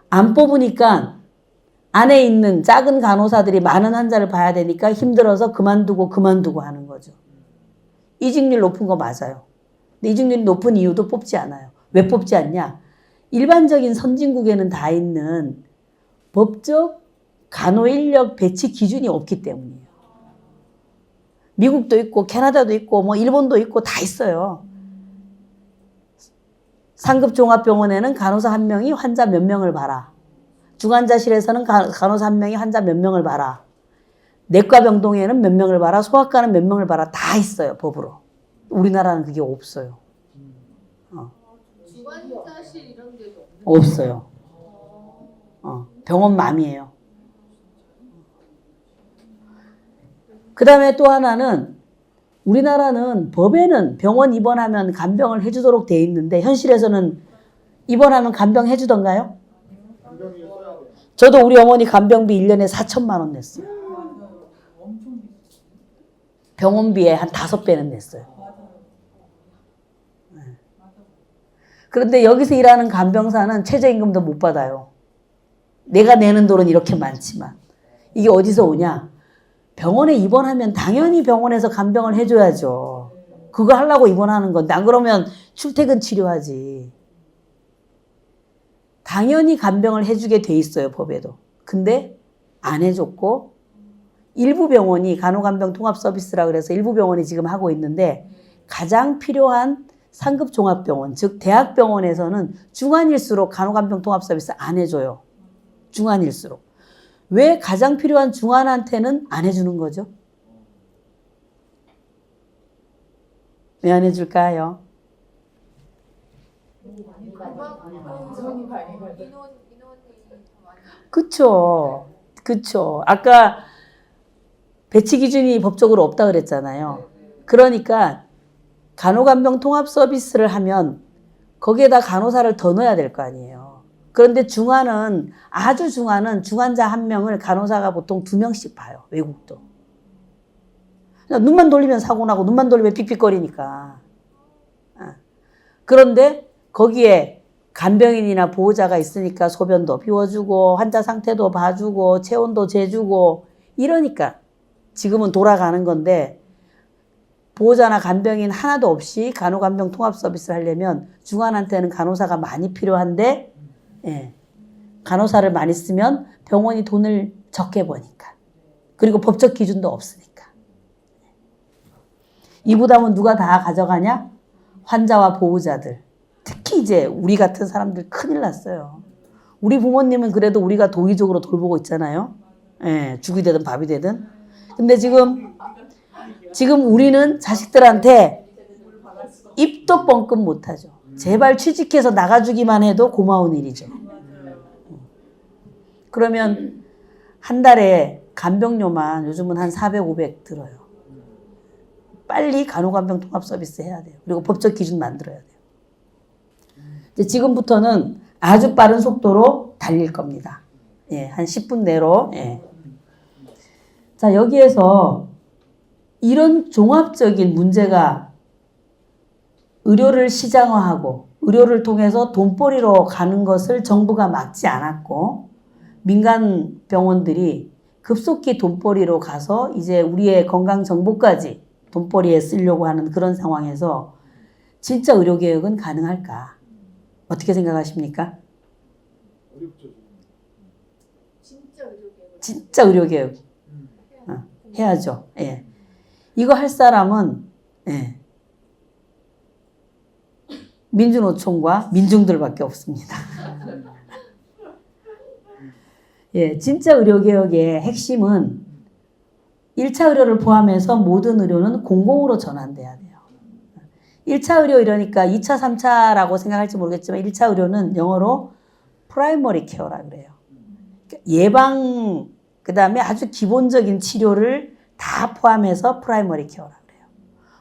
안 뽑으니까 안에 있는 작은 간호사들이 많은 환자를 봐야 되니까 힘들어서 그만두고 하는 거죠. 이직률 높은 거 맞아요. 근데 이직률이 높은 이유도 뽑지 않아요. 왜 뽑지 않냐? 일반적인 선진국에는 다 있는 법적 간호 인력 배치 기준이 없기 때문이에요. 미국도 있고 캐나다도 있고 뭐 일본도 있고 다 있어요. 상급 종합병원에는 간호사 한 명이 환자 몇 명을 봐라. 중환자실에서는 간호사 한 명이 환자 몇 명을 봐라. 내과 병동에는 몇 명을 봐라. 소아과는 몇 명을 봐라. 다 있어요, 법으로. 우리나라는 그게 없어요. 중환자실 이런 데도 없어요. 병원 맘이에요. 그 다음에 또 하나는 우리나라는 법에는 병원 입원하면 간병을 해주도록 돼 있는데 현실에서는 입원하면 간병 해주던가요? 저도 우리 어머니 간병비 1년에 4천만 원 냈어요. 엄청 비싸. 병원비에 한 5배는 냈어요. 그런데 여기서 일하는 간병사는 최저임금도 못 받아요. 내가 내는 돈은 이렇게 많지만. 이게 어디서 오냐? 병원에 입원하면 당연히 병원에서 간병을 해줘야죠. 그거 하려고 입원하는 건데 안 그러면 출퇴근 치료하지. 당연히 간병을 해주게 돼 있어요, 법에도. 근데 안 해줬고 일부 병원이 간호간병 통합서비스라 그래서 일부 병원이 지금 하고 있는데 가장 필요한 상급 종합병원, 즉 대학병원에서는 중환일수록 간호간병 통합서비스 안 해줘요. 중환일수록. 왜 가장 필요한 중환한테는 안 해주는 거죠? 왜 안 해줄까요? 그쵸. 그쵸. 아까 배치 기준이 법적으로 없다 그랬잖아요. 그러니까 간호간병 통합 서비스를 하면 거기에다 간호사를 더 넣어야 될 거 아니에요. 그런데 중환은 아주 중환은 중환자 한 명을 간호사가 보통 2명씩 봐요. 외국도. 눈만 돌리면 사고 나고 눈만 돌리면 삑삑거리니까. 그런데 거기에 간병인이나 보호자가 있으니까 소변도 비워주고 환자 상태도 봐주고 체온도 재주고 이러니까 지금은 돌아가는 건데 보호자나 간병인 하나도 없이 간호간병 통합 서비스를 하려면 중환한테는 간호사가 많이 필요한데 예, 간호사를 많이 쓰면 병원이 돈을 적게 버니까. 그리고 법적 기준도 없으니까. 이 부담은 누가 다 가져가냐? 환자와 보호자들. 특히 이제 우리 같은 사람들 큰일 났어요. 우리 부모님은 그래도 우리가 도의적으로 돌보고 있잖아요. 예, 죽이 되든 밥이 되든. 근데 지금 우리는 자식들한테 입도 뻥끗 못하죠. 제발 취직해서 나가주기만 해도 고마운 일이죠. 그러면 한 달에 간병료만 요즘은 한 400, 500 들어요. 빨리 간호간병 통합 서비스 해야 돼요. 그리고 법적 기준 만들어야 돼요. 이제 지금부터는 아주 빠른 속도로 달릴 겁니다. 예, 한 10분 내로. 예. 자, 여기에서 이런 종합적인 문제가 의료를 시장화하고 의료를 통해서 돈벌이로 가는 것을 정부가 막지 않았고 민간 병원들이 급속히 돈벌이로 가서 이제 우리의 건강 정보까지 돈벌이에 쓰려고 하는 그런 상황에서 진짜 의료개혁은 가능할까? 어떻게 생각하십니까? 진짜 의료개혁 해야죠. 예. 이거 할 사람은 예. 민주노총과 민중들밖에 없습니다. 예, 진짜 의료개혁의 핵심은 1차 의료를 포함해서 모든 의료는 공공으로 전환돼야 돼요. 1차 의료 이러니까 2차, 3차라고 생각할지 모르겠지만 1차 의료는 영어로 프라이머리 케어라 그래요. 예방, 그 다음에 아주 기본적인 치료를 다 포함해서 프라이머리 케어라 그래요.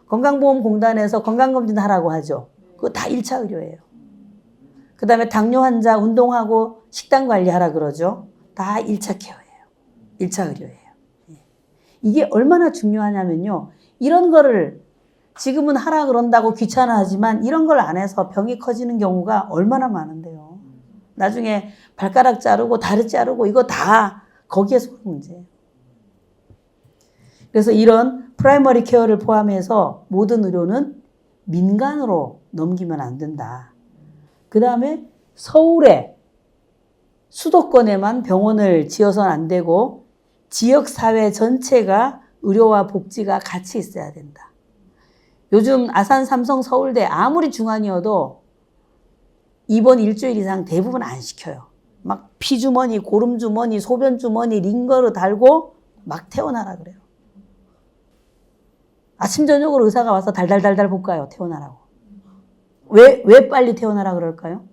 건강보험공단에서 건강검진 하라고 하죠. 그거 다 1차 의료예요. 그 다음에 당뇨 환자 운동하고 식단 관리하라 그러죠. 다 1차 케어예요. 1차 의료예요. 이게 얼마나 중요하냐면요. 이런 거를 지금은 하라 그런다고 귀찮아하지만 이런 걸 안 해서 병이 커지는 경우가 얼마나 많은데요. 나중에 발가락 자르고 다리 자르고 이거 다 거기에서 오는 문제예요. 그래서 이런 프라이머리 케어를 포함해서 모든 의료는 민간으로 넘기면 안 된다. 그 다음에 서울에 수도권에만 병원을 지어서는 안 되고 지역사회 전체가 의료와 복지가 같이 있어야 된다. 요즘 아산, 삼성, 서울대 아무리 중환이어도 입원 일주일 이상 대부분 안 시켜요. 막 피주머니, 고름주머니, 소변주머니, 링거를 달고 막 태어나라 그래요. 아침 저녁으로 의사가 와서 달달달달 볶아요. 태어나라고. 왜 빨리 태어나라 그럴까요?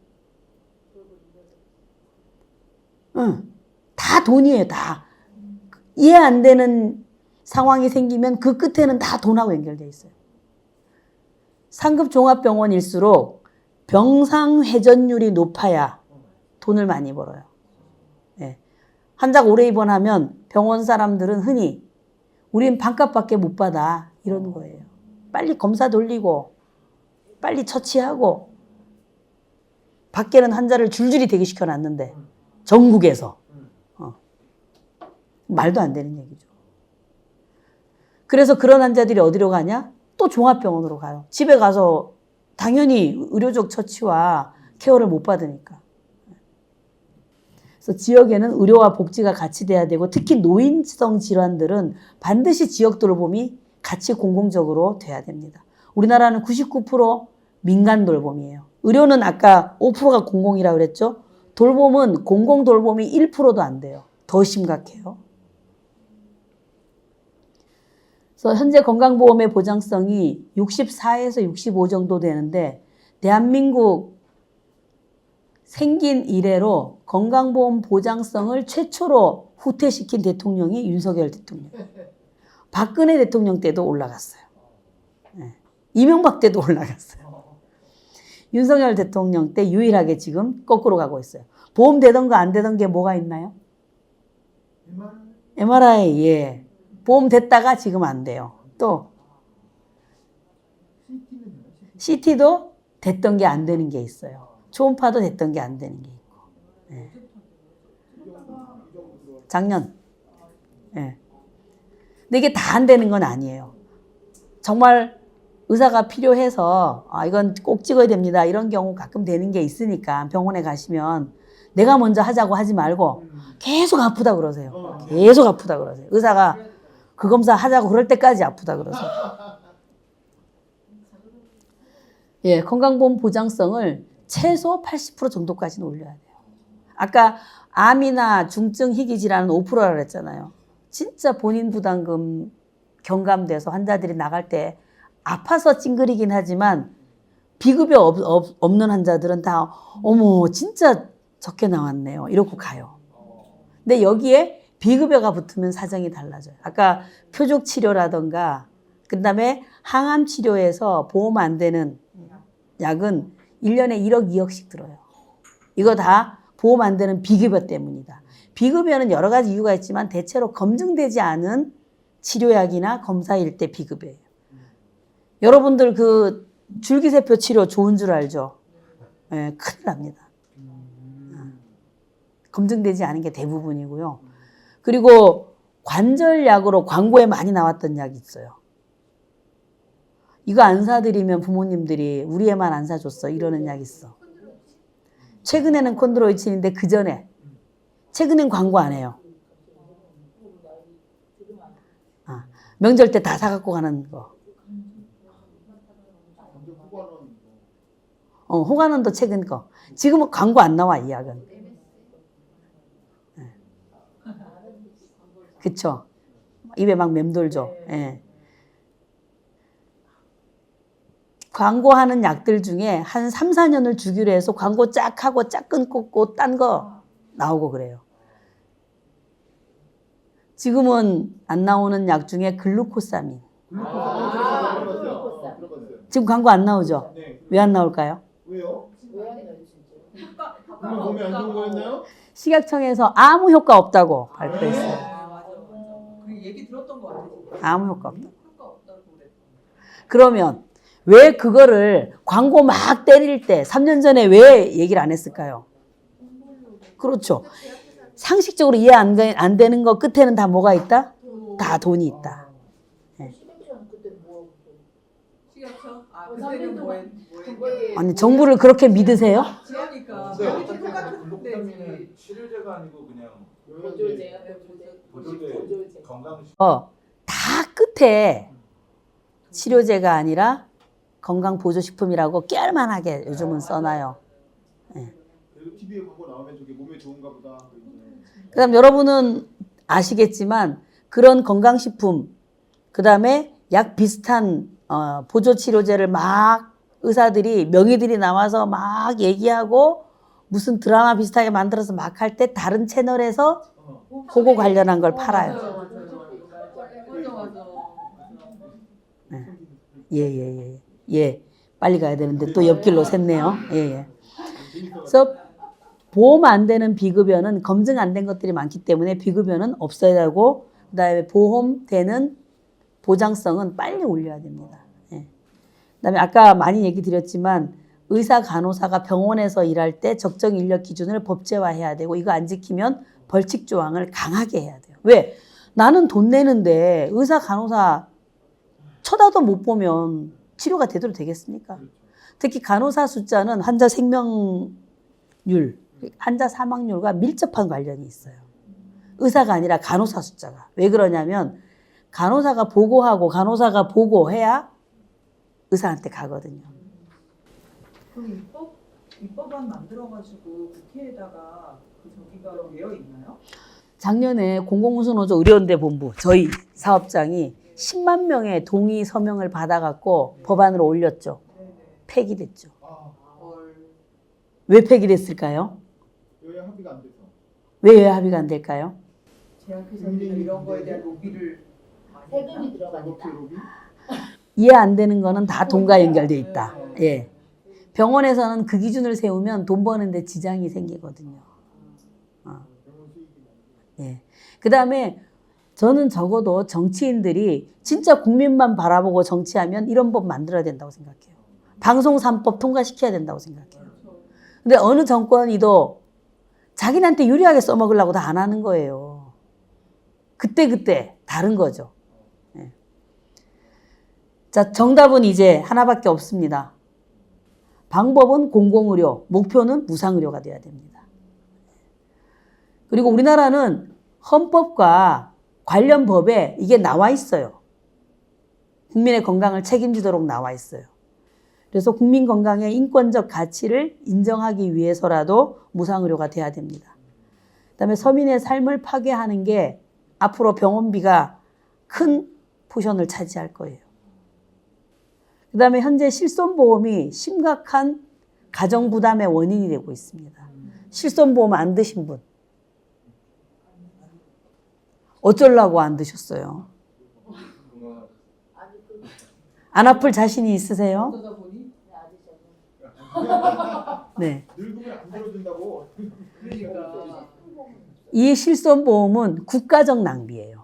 다 돈이에요. 다. 이해 안 되는 상황이 생기면 그 끝에는 다 돈하고 연결돼 있어요. 상급 종합병원일수록 병상 회전율이 높아야 돈을 많이 벌어요. 네. 환자가 오래 입원하면 병원 사람들은 흔히 우린 반값밖에 못 받아 이러는 거예요. 빨리 검사 돌리고 빨리 처치하고 밖에는 환자를 줄줄이 대기시켜 놨는데 전국에서 말도 안 되는 얘기죠. 그래서 그런 환자들이 어디로 가냐? 또 종합병원으로 가요. 집에 가서 당연히 의료적 처치와 케어를 못 받으니까. 그래서 지역에는 의료와 복지가 같이 돼야 되고 특히 노인성 질환들은 반드시 지역 돌봄이 같이 공공적으로 돼야 됩니다. 우리나라는 99% 민간 돌봄이에요. 의료는 아까 5%가 공공이라고 그랬죠. 돌봄은 공공 돌봄이 1%도 안 돼요. 더 심각해요. 그래서 현재 건강보험의 보장성이 64에서 65 정도 되는데 대한민국 생긴 이래로 건강보험 보장성을 최초로 후퇴시킨 대통령이 윤석열 대통령. 박근혜 대통령 때도 올라갔어요. 네. 이명박 때도 올라갔어요. 윤석열 대통령 때 유일하게 지금 거꾸로 가고 있어요. 보험 되던 거 안 되던 게 뭐가 있나요? MRI, 예. 보험 됐다가 지금 안 돼요. 또 CT도 됐던 게 안 되는 게 있어요. 초음파도 됐던 게 안 되는 게 있고. 예. 작년. 예. 근데 이게 다 안 되는 건 아니에요. 정말 의사가 필요해서 이건 꼭 찍어야 됩니다. 이런 경우 가끔 되는 게 있으니까 병원에 가시면 내가 먼저 하자고 하지 말고 계속 아프다 그러세요. 계속 아프다 그러세요. 의사가 그 검사 하자고 그럴 때까지 아프다 그러세요. 예, 건강보험 보장성을 최소 80% 정도까지는 올려야 돼요. 아까 암이나 중증 희귀 질환은 5%라고 그랬잖아요. 진짜 본인 부담금 경감돼서 환자들이 나갈 때 아파서 찡그리긴 하지만 비급여 없는 환자들은 다 어머 진짜 적게 나왔네요. 이러고 가요. 근데 여기에 비급여가 붙으면 사정이 달라져요. 아까 표적 치료라던가 그다음에 항암 치료에서 보험 안 되는 약은 1년에 1억, 2억씩 들어요. 이거 다 보험 안 되는 비급여 때문이다. 비급여는 여러 가지 이유가 있지만 대체로 검증되지 않은 치료약이나 검사일 때 비급여예요. 여러분들 그 줄기세포 치료 좋은 줄 알죠? 네, 큰일 납니다. 검증되지 않은 게 대부분이고요. 그리고 관절약으로 광고에 많이 나왔던 약이 있어요. 이거 안 사드리면 부모님들이 우리 애만 안 사줬어 이러는 약 있어. 최근에는 콘드로이친인데 그 전에 최근엔 광고 안 해요. 명절 때 다 사갖고 가는 거. 호가는도 최근 거. 지금은 광고 안 나와 이 약은. 네. 그쵸. 입에 막 맴돌죠. 네. 광고하는 약들 중에 한 3, 4년을 주기로 해서 광고 쫙 하고 쫙 끊고 딴 거 나오고 그래요. 지금은 안 나오는 약 중에 글루코사민. 지금 광고 안 나오죠? 왜 안 나올까요? 왜요? 효과가 몸에 안 좋은 거였나요? 식약청에서 아무 효과 없다고 발표했어요. 맞아. 그 얘기 들었던 것 같아요. 아무 효과 없다. 효과 없다고 그랬던. 그러면 왜 그거를 광고 막 때릴 때 3년 전에 왜 얘기를 안 했을까요? 그렇죠. 상식적으로 이해 안 되는 거 끝에는 다 뭐가 있다? 다 돈이 있다. 식약청? 그때는 뭐했는데 아니 정부를 그렇게 믿으세요? 그러니까 근데 여기도 어차피 똑같은 글로비타민은 건데 치료제가 아니고 그냥 보조제야. 보조제 건강 다 끝에 치료제가 아니라 건강보조식품이라고 깨알만하게 요즘은 써놔요. 그리고 TV에 광고 나오면 저게 몸에 좋은가 보다. 그다음 여러분은 아시겠지만 그런 건강식품 그다음에 약 비슷한 보조치료제를 막 의사들이 명의들이 나와서 막 얘기하고 무슨 드라마 비슷하게 만들어서 막 할 때 다른 채널에서 그거 관련한 걸 팔아요. 맞아. 예. 빨리 가야 되는데 또 옆길로 샜네요. 예. 그래서 보험 안 되는 비급여는 검증 안 된 것들이 많기 때문에 비급여는 없어야 되고 그다음에 보험 되는 보장성은 빨리 올려야 됩니다. 예. 그다음에 아까 많이 얘기 드렸지만 의사 간호사가 병원에서 일할 때 적정 인력 기준을 법제화해야 되고 이거 안 지키면 벌칙 조항을 강하게 해야 돼요. 왜? 나는 돈 내는데 의사 간호사 쳐다도 못 보면 치료가 제대로 되겠습니까? 특히 간호사 숫자는 환자 생명률, 환자 사망률과 밀접한 관련이 있어요. 의사가 아니라 간호사 숫자가. 왜 그러냐면 간호사가 보고하고 간호사가 보고해야 의사한테 가거든요. 그럼 입법안 만들어가지고 국회에다가 그 저기가 되어 있나요? 작년에 공공운수노조 의료연대 본부 저희 사업장이 10만 명의 동의 서명을 받아갖고 법안으로 올렸죠. 폐기됐죠. 왜 폐기됐을까요? 여야 합의가 안 돼서. 왜 합의가 안 될까요? 제약회사들이 이런 거에 대한 로비를 많이 했나? 세금이 들어가니까. 이해 안 되는 거는 다 돈과 연결돼 있다. 예. 병원에서는 그 기준을 세우면 돈 버는데 지장이 생기거든요. 예. 그 다음에 저는 적어도 정치인들이 진짜 국민만 바라보고 정치하면 이런 법 만들어야 된다고 생각해요. 방송 3법 통과시켜야 된다고 생각해요. 근데 어느 정권이도 자기한테 유리하게 써먹으려고 다 안 하는 거예요. 그때 다른 거죠. 예. 자, 정답은 이제 하나밖에 없습니다. 방법은 공공의료, 목표는 무상의료가 돼야 됩니다. 그리고 우리나라는 헌법과 관련 법에 이게 나와 있어요. 국민의 건강을 책임지도록 나와 있어요. 그래서 국민 건강의 인권적 가치를 인정하기 위해서라도 무상의료가 돼야 됩니다. 그다음에 서민의 삶을 파괴하는 게 앞으로 병원비가 큰 포션을 차지할 거예요. 그다음에 현재 실손보험이 심각한 가정부담의 원인이 되고 있습니다. 실손보험 안 드신 분. 어쩌려고 안 드셨어요? 안 아플 자신이 있으세요? 어쩌다 보니 네. 늙으면 안 들어준다고. 그러니까 이 실손보험은 국가적 낭비예요.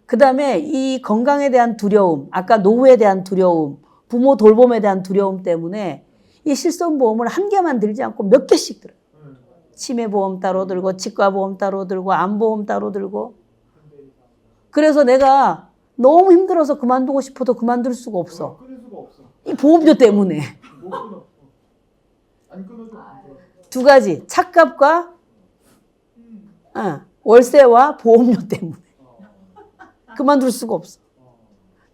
그 다음에 이 건강에 대한 두려움, 아까 노후에 대한 두려움, 부모 돌봄에 대한 두려움 때문에 이 실손보험을 한 개만 들지 않고 몇 개씩 들어요. 치매보험 따로 들고 치과보험 따로 들고 암보험 따로 들고. 그래서 내가 너무 힘들어서 그만두고 싶어도 그만둘 수가 없어. 끊을 수가 없어. 이 보험료 때문에. 못 끊어. 안 끊어도 두 가지, 착값과 월세와 보험료 때문에. 그만둘 수가 없어.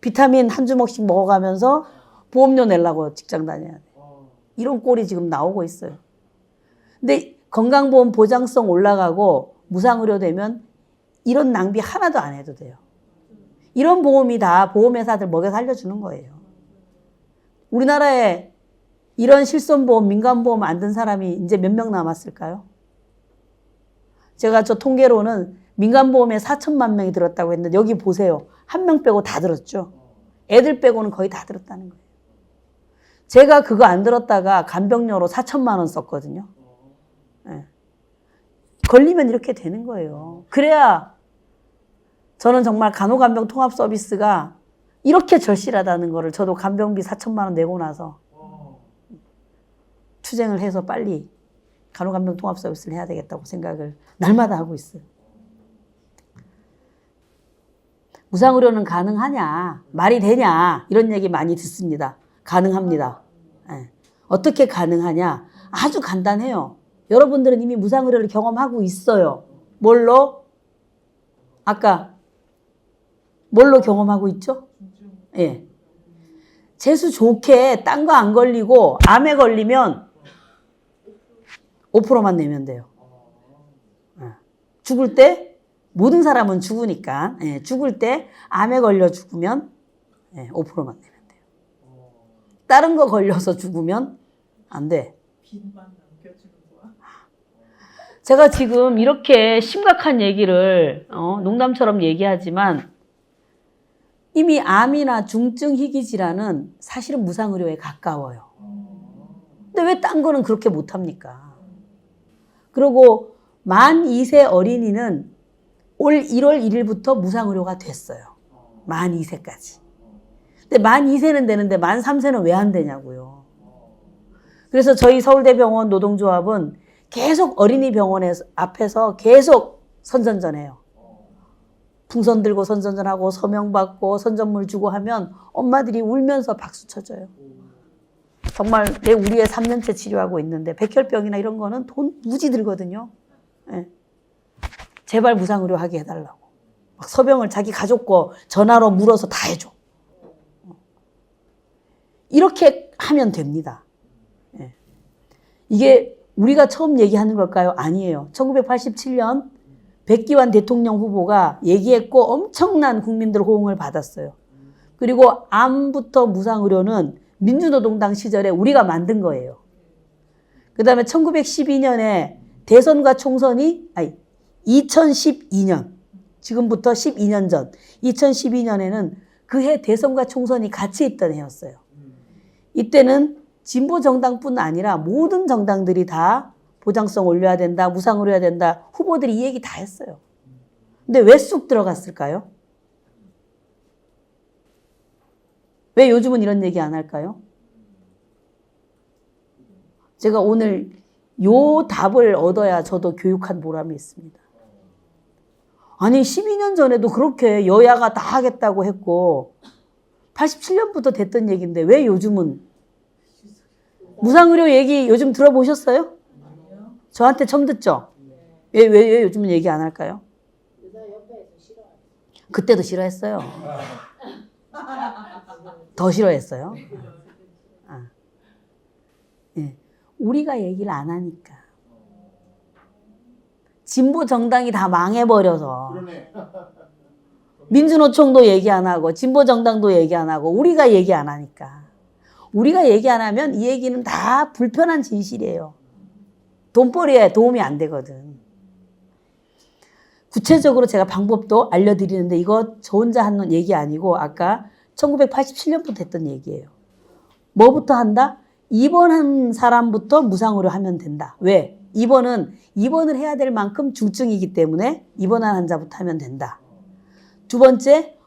비타민 한 주먹씩 먹어가면서 보험료 내려고 직장 다녀야 돼. 이런 꼴이 지금 나오고 있어요. 근데 건강보험 보장성 올라가고 무상의료 되면 이런 낭비 하나도 안 해도 돼요. 이런 보험이 다 보험회사들 먹여 살려주는 거예요. 우리나라에 이런 실손보험, 민간보험 안 든 사람이 이제 몇 명 남았을까요? 제가 저 통계로는 민간보험에 4천만 명이 들었다고 했는데 여기 보세요. 한 명 빼고 다 들었죠. 애들 빼고는 거의 다 들었다는 거예요. 제가 그거 안 들었다가 간병료로 4천만 원 썼거든요. 네. 걸리면 이렇게 되는 거예요. 그래야 저는 정말 간호간병 통합 서비스가 이렇게 절실하다는 거를 저도 간병비 4천만 원 내고 나서 투쟁을 해서 빨리 간호간병 통합 서비스를 해야 되겠다고 생각을 날마다 하고 있어요. 무상의료는 가능하냐, 말이 되냐 이런 얘기 많이 듣습니다. 가능합니다. 예. 어떻게 가능하냐? 아주 간단해요. 여러분들은 이미 무상의료를 경험하고 있어요. 뭘로? 아까 뭘로 경험하고 있죠? 예. 재수 좋게 딴 거 안 걸리고 암에 걸리면 5%만 내면 돼요. 예. 죽을 때 모든 사람은 죽으니까 죽을 때 암에 걸려 죽으면 5%만 내면 돼요. 다른 거 걸려서 죽으면 안 돼. 빚만 남겨주는 거야. 제가 지금 이렇게 심각한 얘기를 농담처럼 얘기하지만 이미 암이나 중증 희귀 질환은 사실은 무상의료에 가까워요. 근데 왜 딴 거는 그렇게 못합니까? 그리고 만 2세 어린이는 올 1월 1일부터 무상의료가 됐어요. 만 2세까지. 근데 만 2세는 되는데 만 3세는 왜 안 되냐고요. 그래서 저희 서울대병원 노동조합은 계속 어린이 병원 앞에서 계속 선전전해요. 풍선 들고 선전전하고 서명 받고 선전물 주고 하면 엄마들이 울면서 박수 쳐줘요. 정말 우리 애 3년째 치료하고 있는데 백혈병이나 이런 거는 돈 무지 들거든요. 네. 제발 무상의료 하게 해달라고. 막 서명을 자기 가족 거 전화로 물어서 다 해줘. 이렇게 하면 됩니다. 네. 이게 우리가 처음 얘기하는 걸까요? 아니에요. 1987년 백기환 대통령 후보가 얘기했고 엄청난 국민들 호응을 받았어요. 그리고 암부터 무상의료는 민주노동당 시절에 우리가 만든 거예요. 그 다음에 1912년에 대선과 총선이 2012년 지금부터 12년 전 2012년에는 그해 대선과 총선이 같이 있던 해였어요. 이때는 진보 정당뿐 아니라 모든 정당들이 다 보장성 올려야 된다, 무상의료 해야 된다. 후보들이 이 얘기 다 했어요. 근데 왜 쑥 들어갔을까요? 왜 요즘은 이런 얘기 안 할까요? 제가 오늘 요 답을 얻어야 저도 교육한 보람이 있습니다. 아니 12년 전에도 그렇게 여야가 다 하겠다고 했고 87년부터 됐던 얘기인데 왜 요즘은 무상의료 얘기 요즘 들어보셨어요? 저한테 처음 듣죠? 왜 요즘은 얘기 안 할까요? 그때도 싫어했어요. 더 싫어했어요. 네. 우리가 얘기를 안 하니까. 진보 정당이 다 망해버려서. 민주노총도 얘기 안 하고 진보 정당도 얘기 안 하고 우리가 얘기 안 하니까. 우리가 얘기 안 하면 이 얘기는 다 불편한 진실이에요. 돈벌이에 도움이 안 되거든. 구체적으로 제가 방법도 알려드리는데 이거 저 혼자 하는 얘기 아니고 아까 1987년부터 했던 얘기예요. 뭐부터 한다? 입원한 사람부터 무상으로 하면 된다. 왜? 입원을 해야 될 만큼 중증이기 때문에 입원한 환자부터 하면 된다. 두 번째,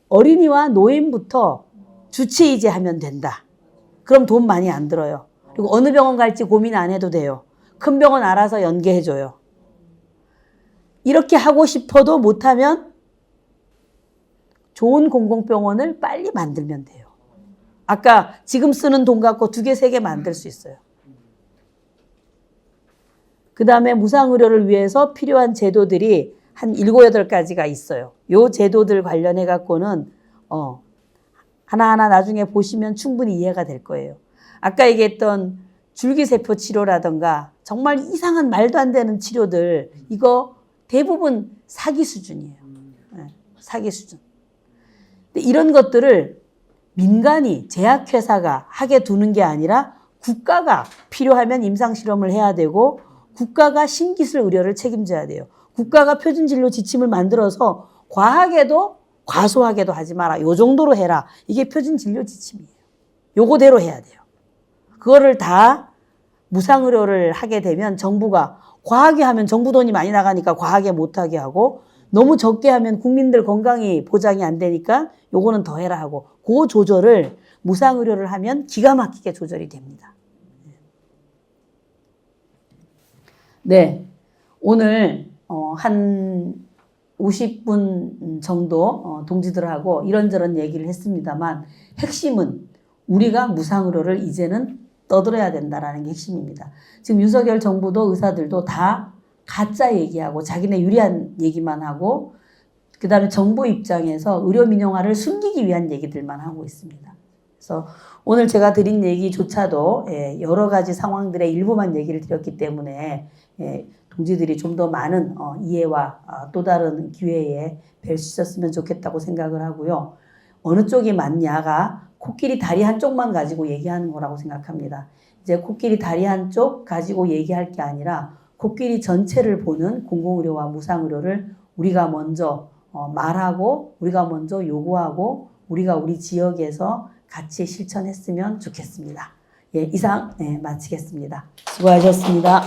어린이와 노인부터 주치의제 하면 된다. 그럼 돈 많이 안 들어요. 그리고 어느 병원 갈지 고민 안 해도 돼요. 큰 병원 알아서 연계해줘요. 이렇게 하고 싶어도 못하면 좋은 공공병원을 빨리 만들면 돼요. 아까 지금 쓰는 돈 갖고 2개, 3개 만들 수 있어요. 그 다음에 무상의료를 위해서 필요한 제도들이 한 7, 8가지가 있어요. 요 제도들 관련해 갖고는 하나하나 나중에 보시면 충분히 이해가 될 거예요. 아까 얘기했던 줄기세포 치료라든가 정말 이상한 말도 안 되는 치료들 이거 대부분 사기 수준이에요. 네, 사기 수준. 근데 이런 것들을 민간이 제약회사가 하게 두는 게 아니라 국가가 필요하면 임상실험을 해야 되고 국가가 신기술 의료를 책임져야 돼요. 국가가 표준진료 지침을 만들어서 과하게도 과소하게도 하지 마라. 요 정도로 해라. 이게 표준진료 지침이에요. 요거대로 해야 돼요. 그거를 다 무상의료를 하게 되면 정부가 과하게 하면 정부 돈이 많이 나가니까 과하게 못하게 하고 너무 적게 하면 국민들 건강이 보장이 안 되니까 요거는 더 해라 하고 그 조절을 무상의료를 하면 기가 막히게 조절이 됩니다. 네, 오늘 한 50분 정도 동지들하고 이런저런 얘기를 했습니다만 핵심은 우리가 무상의료를 이제는 떠들어야 된다라는 게 핵심입니다. 지금 윤석열 정부도 의사들도 다 가짜 얘기하고 자기네 유리한 얘기만 하고 그 다음에 정부 입장에서 의료 민영화를 숨기기 위한 얘기들만 하고 있습니다. 그래서 오늘 제가 드린 얘기조차도 여러 가지 상황들의 일부만 얘기를 드렸기 때문에 동지들이 좀 더 많은 이해와 또 다른 기회에 뵐 수 있었으면 좋겠다고 생각을 하고요. 어느 쪽이 맞냐가 코끼리 다리 한쪽만 가지고 얘기하는 거라고 생각합니다. 이제 코끼리 다리 한쪽 가지고 얘기할 게 아니라 코끼리 전체를 보는 공공의료와 무상의료를 우리가 먼저 말하고 우리가 먼저 요구하고 우리가 우리 지역에서 같이 실천했으면 좋겠습니다. 이상 마치겠습니다. 수고하셨습니다.